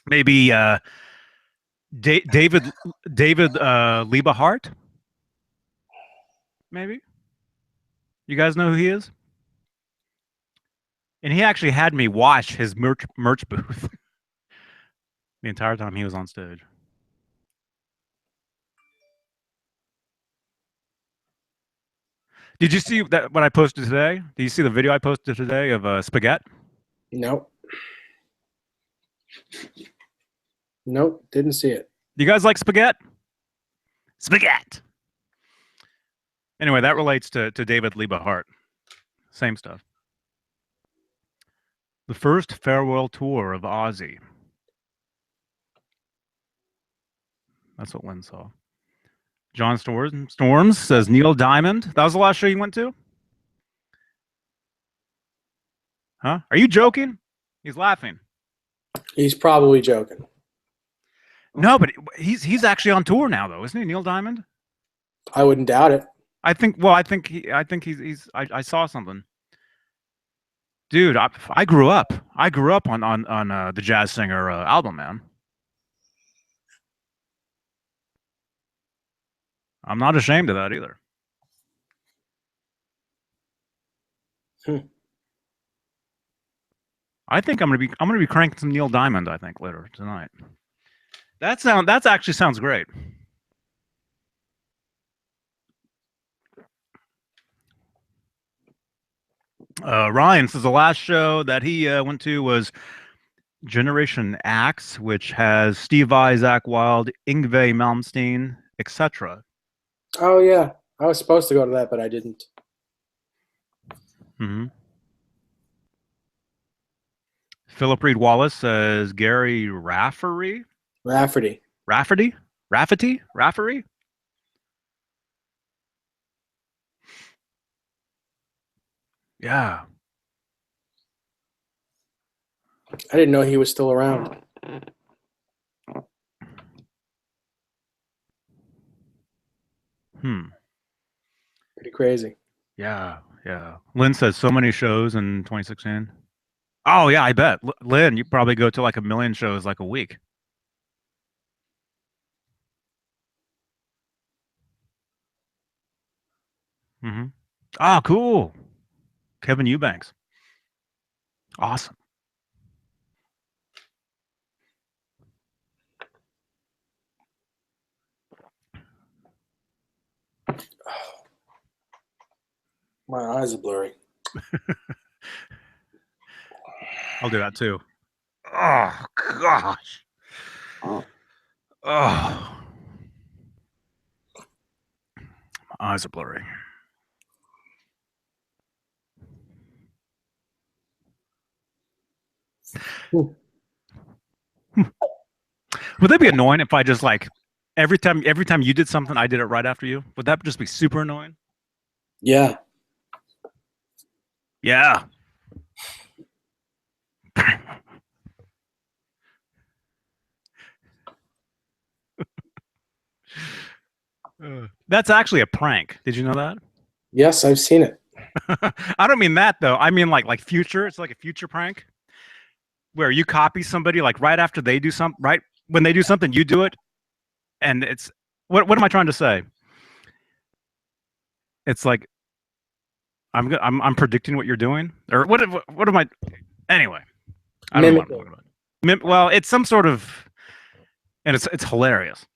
maybe David Liebehart. Maybe. You guys know who he is? And he actually had me watch his merch booth the entire time he was on stage. Did you see that what I posted today? Did you see the video I posted today of Spaghetti? Nope. Nope. Didn't see it. You guys like Spaghetti? Spaghetti. Anyway, that relates to David Liebehart. Same stuff. The first farewell tour of Ozzy. That's what Lynn saw. John Storms says Neil Diamond. That was the last show you went to? Huh? Are you joking? He's laughing. He's probably joking. No, but he's actually on tour now, though, isn't he, Neil Diamond? I wouldn't doubt it. I think. Well, I think he's. I saw something. Dude, I grew up. I grew up on the Jazz Singer album, man. I'm not ashamed of that either. I think I'm gonna be cranking some Neil Diamond. I think later tonight. That actually sounds great. Ryan says the last show that he went to was Generation Axe, which has Steve Vai, Zach Wild, Yngwie Malmsteen, etc. Oh yeah, I was supposed to go to that, but I didn't. Mm-hmm. Philip Reed Wallace says Gary Rafferty. Rafferty. Rafferty? Rafferty? Rafferty? Yeah. I didn't know he was still around. Pretty crazy. Yeah. Yeah. Lynn says so many shows in 2016. Oh yeah, I bet. Lynn, you probably go to like 1,000,000 shows like a week. Mm-hmm. Oh, cool. Kevin Eubanks. Awesome. My eyes are blurry. I'll do that too. Oh gosh. Oh. My eyes are blurry. Would that be annoying if I just like every time you did something, I did it right after you? Would that just be super annoying? Yeah. Yeah. That's actually a prank. Did you know that? Yes, I've seen it. I don't mean that though. I mean like future. It's like a future prank where you copy somebody like right after they do something. Right when they do something, you do it, and it's what am I trying to say? It's like I'm predicting what you're doing, or what am I? Anyway, I don't know what I'm talking about. Well, it's some sort of, and it's hilarious.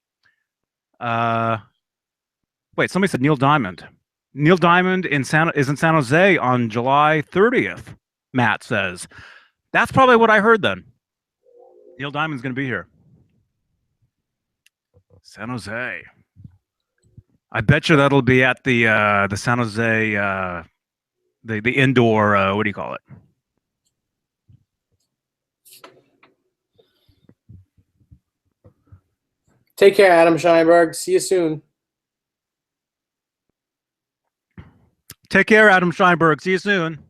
Wait, somebody said Neil Diamond. Neil Diamond is in San Jose on July 30th. Matt says that's probably what I heard then. Neil Diamond's going to be here. San Jose. I bet you that'll be at the San Jose the indoor what do you call it? Take care, Adam Scheinberg. See you soon. Take care, Adam Scheinberg. See you soon.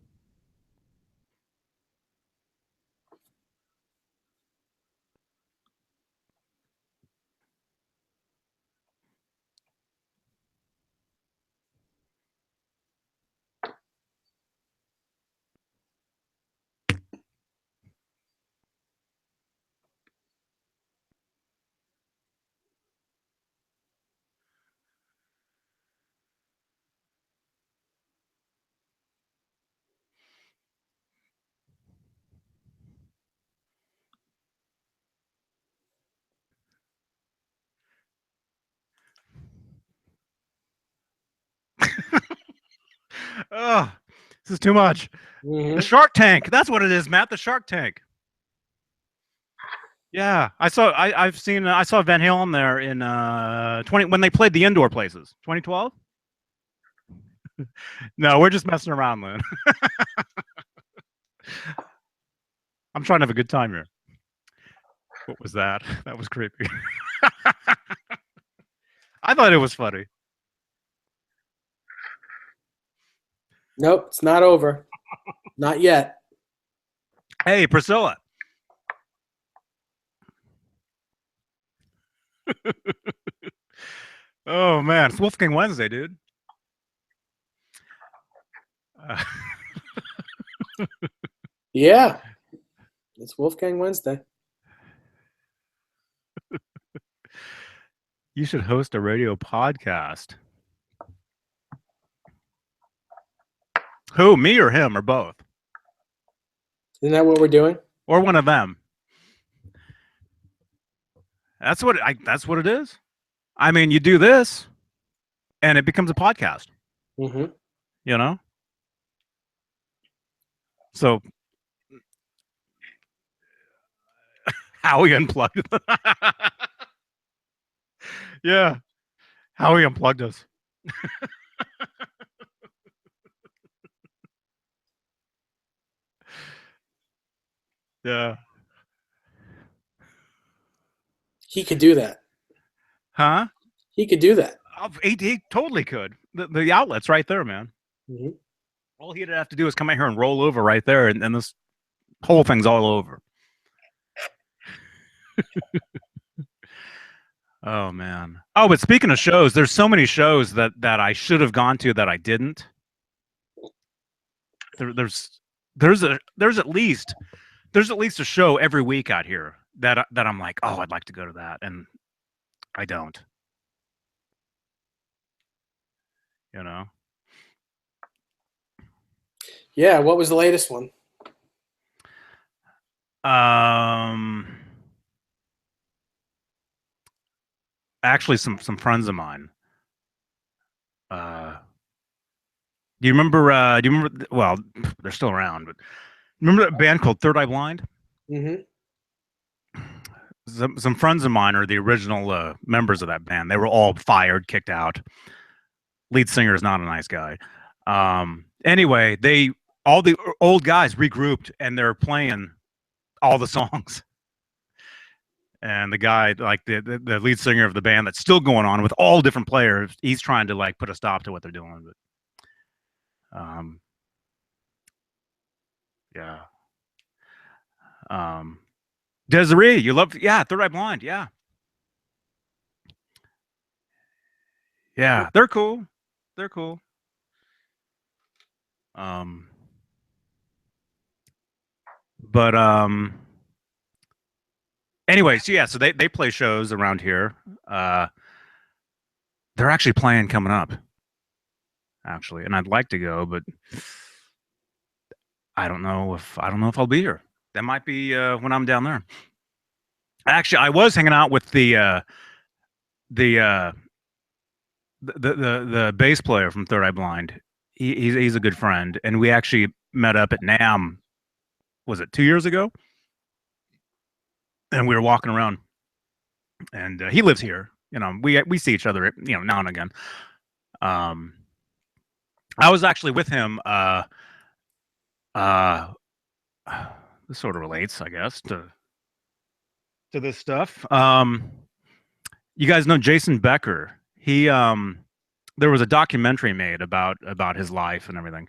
Oh, this is too much. The Shark Tank. That's what it is, Matt. The Shark Tank. Yeah, I saw Van Halen there in 20 when they played the indoor places. 2012? No, we're just messing around, Lynn. I'm trying to have a good time here. What was that? That was creepy. I thought it was funny. Nope, it's not over. Not yet. Hey, Priscilla. Oh man, it's Wolfgang Wednesday, dude. Uh, Yeah, it's Wolfgang Wednesday. you should host a radio podcast. Who, me or him or both? Isn't that what we're doing? Or one of them. That's what it is. I mean, you do this and it becomes a podcast, Mm-hmm. you know? So Howie unplugged. Yeah. Howie unplugged us. Yeah. He could do that. Huh? He could do that. He totally could. The outlet's right there, man. Mm-hmm. All he'd have to do is come out here and roll over right there, and this whole thing's all over. Oh man. Oh, but speaking of shows, there's so many shows that I should have gone to that I didn't. There's at least a show every week out here that I'm like, oh, I'd like to go to that, and I don't. You know. Yeah. What was the latest one? Actually, some friends of mine. Do you remember? Well, they're still around, but remember that band called Third Eye Blind? Mm-hmm. Some friends of mine are the original members of that band. They were all fired, kicked out. Lead singer is not a nice guy. Anyway, all the old guys regrouped and they're playing all the songs. And the guy, like the lead singer of the band, that's still going on with all different players. He's trying to like put a stop to what they're doing, but yeah. Desiree, you love, yeah, Third Eye Blind, yeah. Yeah, they're cool. They're cool. But anyway, so yeah, so they play shows around here. They're actually playing coming up, actually, and I'd like to go, but I don't know if I'll be here. That might be when I'm down there. Actually, I was hanging out with the bass player from Third Eye Blind. He's a good friend, and we actually met up at NAMM. Was it 2 years ago? And we were walking around, and he lives here. You know, we see each other, you know, now and again. I was actually with him. This sort of relates, I guess, to this stuff. You guys know Jason Becker? He there was a documentary made about his life and everything,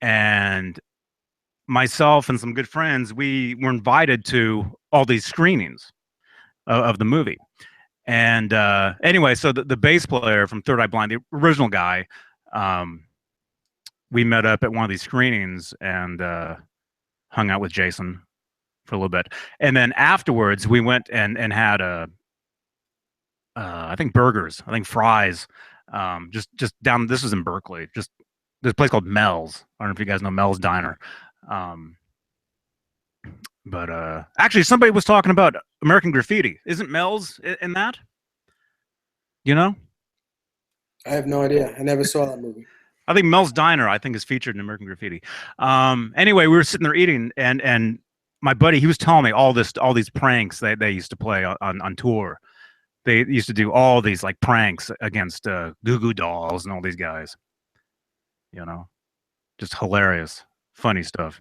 and myself and some good friends, we were invited to all these screenings of the movie. And anyway, so the bass player from Third Eye Blind, the original guy, we met up at one of these screenings and hung out with Jason for a little bit. And then afterwards, we went and had I think burgers, I think fries, just down. This was in Berkeley. Just there's a place called Mel's. I don't know if you guys know Mel's Diner. But actually, somebody was talking about American Graffiti. Isn't Mel's in that? You know? I have no idea. I never saw that movie. I think Mel's Diner, I think, is featured in American Graffiti. Anyway, we were sitting there eating, and my buddy, he was telling me all these pranks they used to play on tour. They used to do all these like pranks against Goo Goo Dolls and all these guys. You know, just hilarious, funny stuff.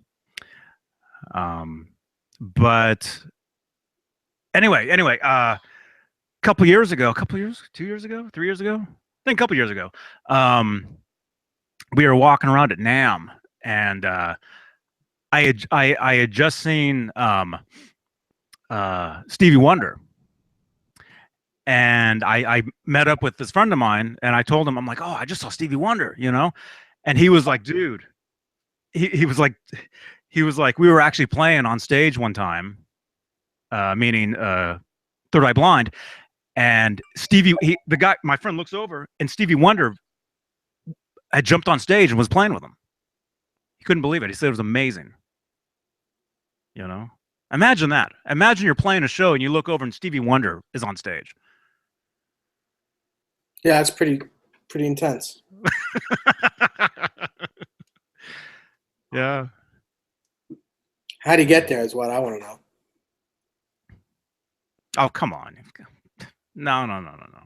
But anyway, couple years ago, 2 years ago, 3 years ago, I think a couple years ago, we were walking around at NAMM, and I had just seen Stevie Wonder, and I met up with this friend of mine, and I told him, I'm like, oh, I just saw Stevie Wonder, you know, and he was like, dude, he was like, we were actually playing on stage one time, meaning Third Eye Blind, and the guy, my friend looks over, and Stevie Wonder had jumped on stage and was playing with him. He couldn't believe it. He said it was amazing. You know, imagine that. Imagine you're playing a show and you look over and Stevie Wonder is on stage. Yeah, it's pretty intense. Yeah. How'd he get there is what I want to know. Oh, come on. No.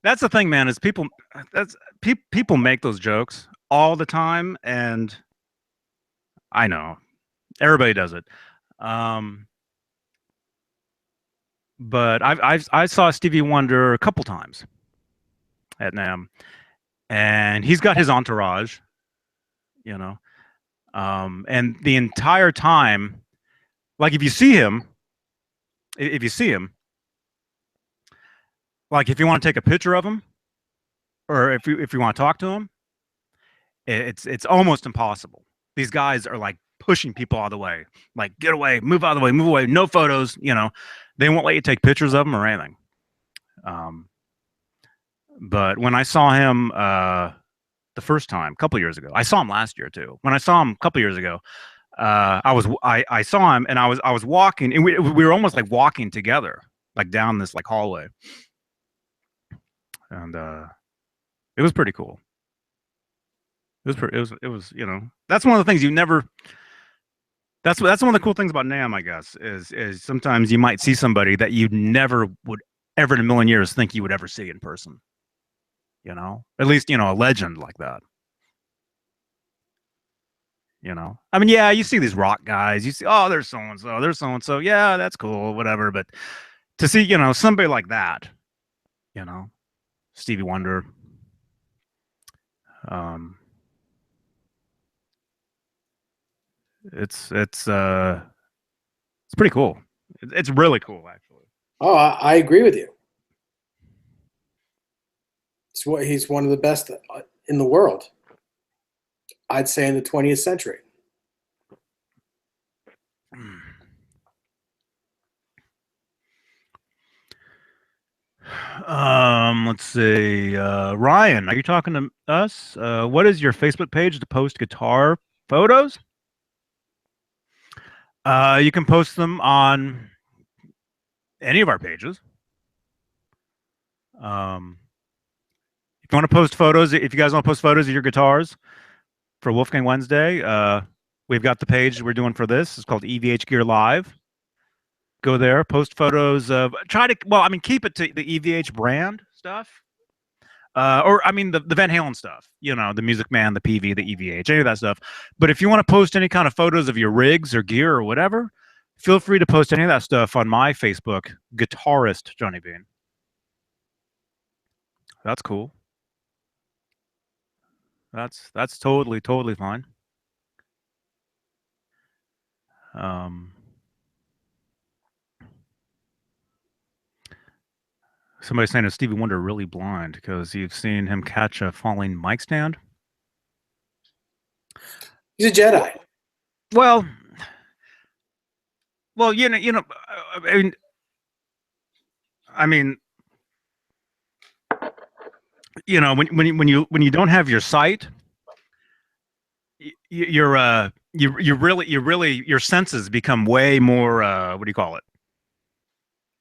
That's the thing, man, is people make those jokes all the time, and I know everybody does it. But I saw Stevie Wonder a couple times at NAMM, and he's got his entourage, you know. And the entire time, like if you see him, like if you want to take a picture of him, or if you want to talk to him, it's almost impossible. These guys are like pushing people out of the way, like get away, move out of the way, move away, no photos. You know, they won't let you take pictures of them or anything. But when I saw him the first time, a couple years ago, I saw him last year too. When I saw him a couple years ago, I saw him and I was walking, and we were almost like walking together, like down this like hallway, and it was pretty cool. It was you know, that's one of the things you never. That's one of the cool things about NAMM, I guess, is sometimes you might see somebody that you never would ever in a million years think you would ever see in person. You know, at least, you know, a legend like that. You know, I mean, yeah, you see these rock guys, you see, oh, there's so and so, there's so and so, yeah, that's cool, whatever. But to see, you know, somebody like that, you know, Stevie Wonder, it's pretty cool. It's really cool, actually. Oh, I agree with you. He's one of the best in the world. I'd say in the 20th century. Let's see. Ryan, are you talking to us? What is your Facebook page to post guitar photos? You can post them on any of our pages. If you want to post photos, if you guys want to post photos of your guitars for Wolfgang Wednesday, we've got the page we're doing for this. It's called EVH Gear Live. Go there, post photos of, keep it to the EVH brand stuff. Or I mean the Van Halen stuff, you know, the Music Man, the PV, the EVH, any of that stuff. But if you want to post any kind of photos of your rigs or gear or whatever, feel free to post any of that stuff on my Facebook, Guitarist Johnny Bean. That's cool. That's totally fine. Somebody's saying is Stevie Wonder really blind because you've seen him catch a falling mic stand? He's a Jedi. Well, you know, I mean, you know, when you don't have your sight, you really your senses become way more what do you call it?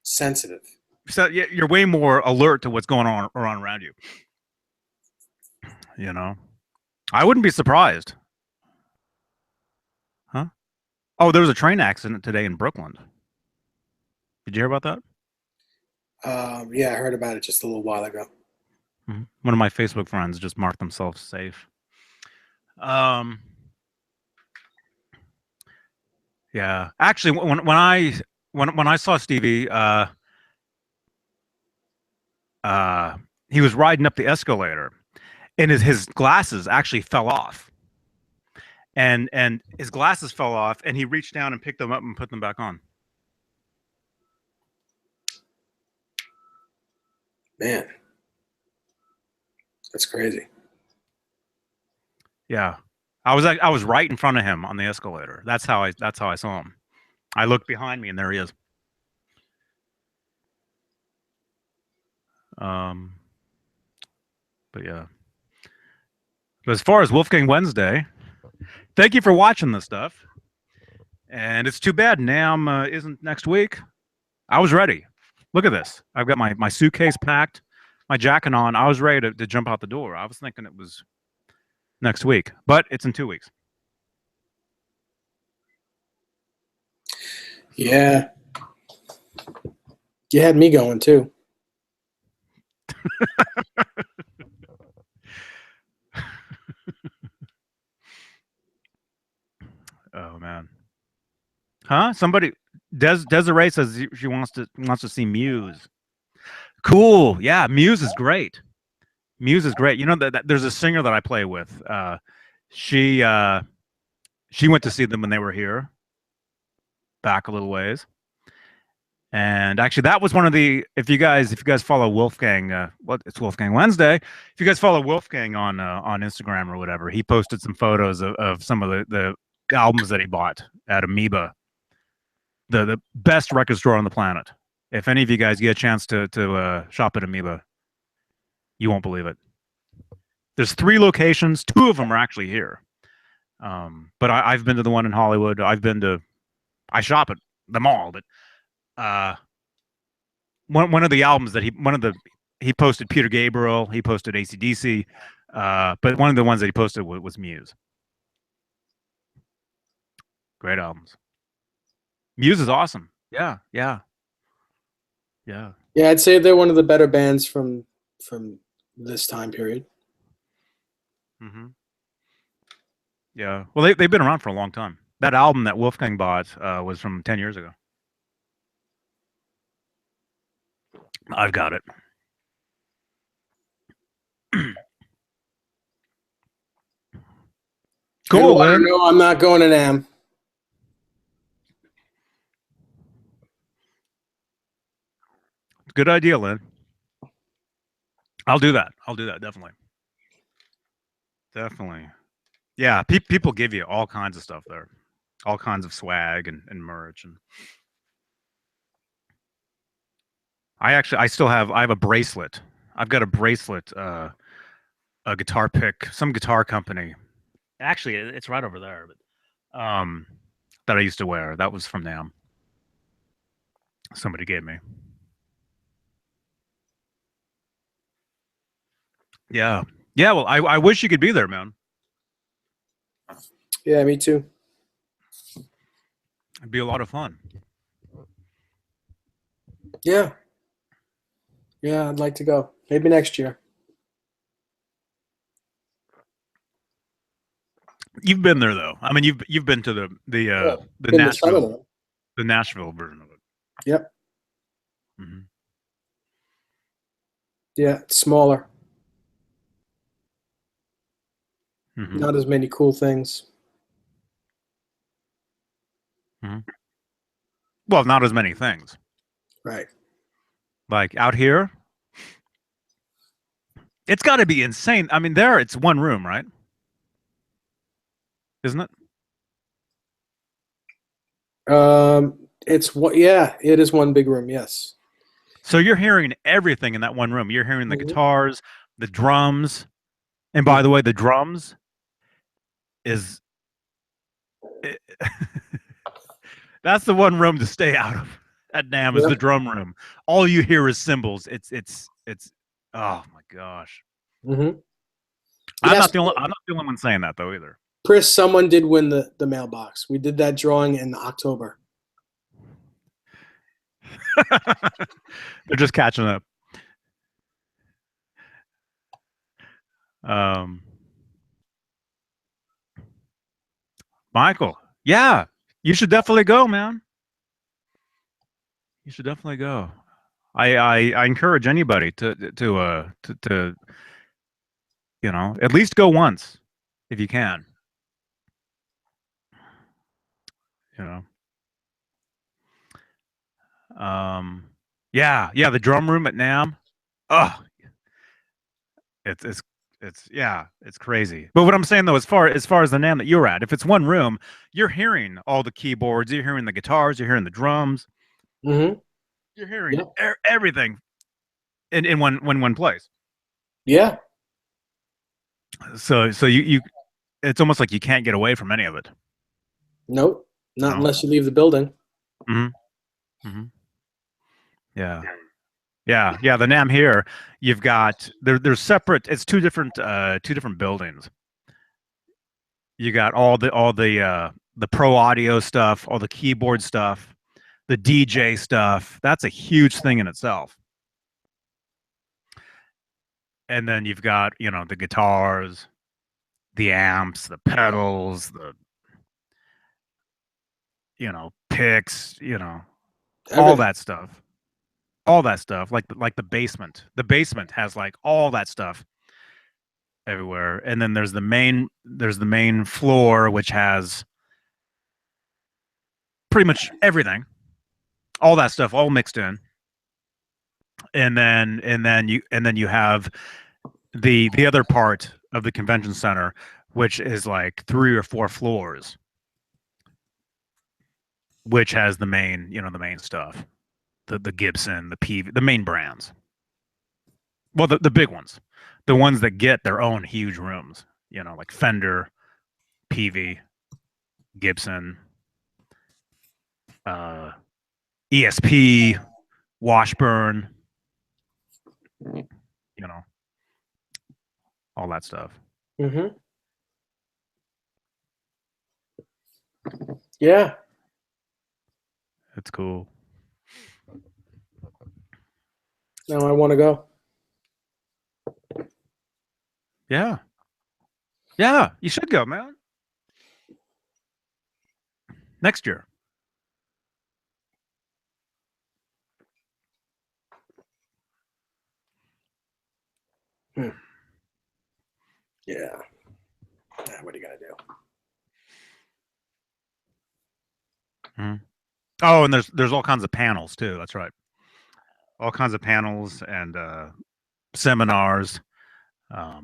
Sensitive. So you're way more alert to what's going on around you. You know, I wouldn't be surprised. Huh? Oh, there was a train accident today in Brooklyn. Did you hear about that? Yeah, I heard about it just a little while ago. Mm-hmm. One of my Facebook friends just marked themselves safe. Yeah, actually, when I saw Stevie, he was riding up the escalator, and his glasses actually fell off, and his glasses fell off, and he reached down and picked them up and put them back on. Man, that's crazy. Yeah, I was right in front of him on the escalator. That's how I saw him. I looked behind me, and there he is. But yeah. But as far as Wolfgang Wednesday, thank you for watching this stuff. And it's too bad NAMM isn't next week. I was ready. Look at this. I've got my suitcase packed, my jacket on. I was ready to jump out the door. I was thinking it was next week, but it's in 2 weeks. Yeah. You had me going too. Oh man. Huh? Somebody Desiree says she wants to see Muse. Cool. Yeah, Muse is great. Muse is great. You know that there's a singer that I play with. She went to see them when they were here back a little ways. And actually, that was one of the. If you guys follow Wolfgang, it's Wolfgang Wednesday. If you guys follow Wolfgang on Instagram or whatever, he posted some photos of some of the albums that he bought at Amoeba, the best record store on the planet. If any of you guys get a chance to shop at Amoeba, you won't believe it. There's 3 locations. 2 of them are actually here. But I've been to the one in Hollywood. I shop at them all, but. One of the albums that he posted Peter Gabriel, he posted AC/DC, but one of the ones that he posted was Muse. Great albums. Muse is awesome. Yeah. Yeah, I'd say they're one of the better bands from this time period. Mm-hmm. Yeah. Well, they've been around for a long time. That album that Wolfgang bought was from 10 years ago. I've got it. Cool, Lynn. No, I'm not going to NAMM. Good idea, Lynn. I'll do that. Definitely. Yeah, people give you all kinds of stuff there, all kinds of swag and merch. And I have a bracelet. I've got a bracelet, a guitar pick, some guitar company. Actually, it's right over there, but that I used to wear. That was from NAMM. Somebody gave me. Yeah. Well, I wish you could be there, man. Yeah, me too. It'd be a lot of fun. Yeah, I'd like to go. Maybe next year. You've been there though. I mean, you've been to the Nashville version of it. Yep. Mm-hmm. Yeah, it's smaller. Mm-hmm. Not as many cool things. Mm-hmm. Well, not as many things. Right. Like out here, it's got to be insane. I mean, there it's one room, right? Isn't it? It's what? Yeah, it is one big room. Yes. So you're hearing everything in that one room. You're hearing the guitars, the drums, and by the way, the drums is that's the one room to stay out of at NAMM is the drum room. All you hear is cymbals. It's oh my gosh. Mm-hmm. I'm not the only one saying that though either. Chris, someone did win the mailbox. We did that drawing in October. They're just catching up. Michael, yeah, you should definitely go, man. You should definitely go. I encourage anybody to you know, at least go once if you can. You know. Yeah, the drum room at NAMM. Oh, it's crazy. But what I'm saying though, as far as the NAMM that you're at, if it's one room, you're hearing all the keyboards, you're hearing the guitars, you're hearing the drums, Mm-hmm. you're hearing Yeah. everything in one place. Yeah. So you it's almost like you can't get away from any of it. Nope. Not No. unless you leave the building. Mm-hmm. Mm-hmm. Yeah. Yeah, the NAMM here, you've got there's separate. It's two different buildings. You got all the pro audio stuff, all the keyboard stuff, the DJ stuff. That's a huge thing in itself. And then you've got, the guitars, the amps, the pedals, the picks, all Everything. that stuff. All that stuff, like the basement. The basement has like all that stuff everywhere. And then there's the main floor, which has pretty much everything, all that stuff all mixed in. And then you have the other part of the convention center, which is like 3 or 4 floors, which has the main stuff, the Gibson, the PV, the main brands. Well, the big ones, the ones that get their own huge rooms, like Fender, PV, Gibson, ESP, Washburn, all that stuff. Mm-hmm. Yeah. It's cool. Now I want to go. Yeah. Yeah, you should go, man. Next year. Yeah. What are you gonna do? Mm-hmm. Oh, and there's all kinds of panels too. That's right. All kinds of panels and seminars. All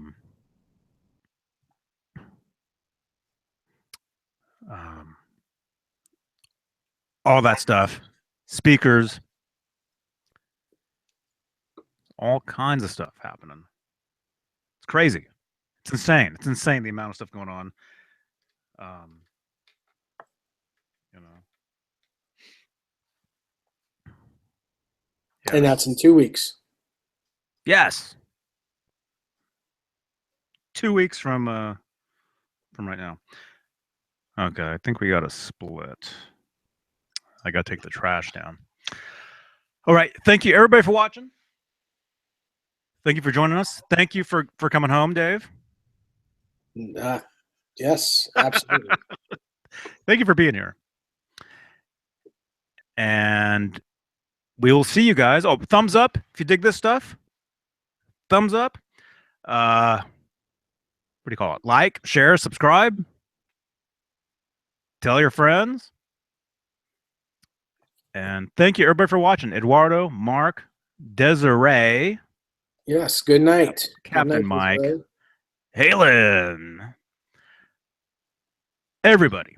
that stuff. Speakers. All kinds of stuff happening. It's crazy. It's insane. It's insane the amount of stuff going on. Yes. And that's in 2 weeks. Yes. 2 weeks from right now. Okay, I think we got a split. I got to take the trash down. All right. Thank you, everybody, for watching. Thank you for joining us. Thank you for coming home, Dave. Yes, absolutely. Thank you for being here. And we will see you guys. Oh, thumbs up if you dig this stuff. Thumbs up. What do you call it? Like, share, subscribe. Tell your friends. And thank you, everybody, for watching. Eduardo, Mark, Desiree. Yes, good night. Captain Good night, Mike. Desiree. Halen. Everybody.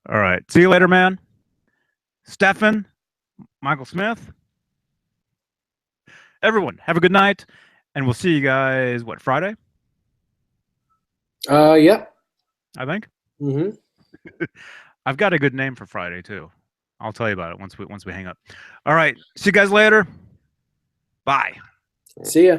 All right. See you later, man. Stefan, Michael Smith. Everyone, have a good night. And we'll see you guys, what, Friday? Yeah. I think. Mm-hmm. I've got a good name for Friday, too. I'll tell you about it once we hang up. All right. See you guys later. Bye. See ya.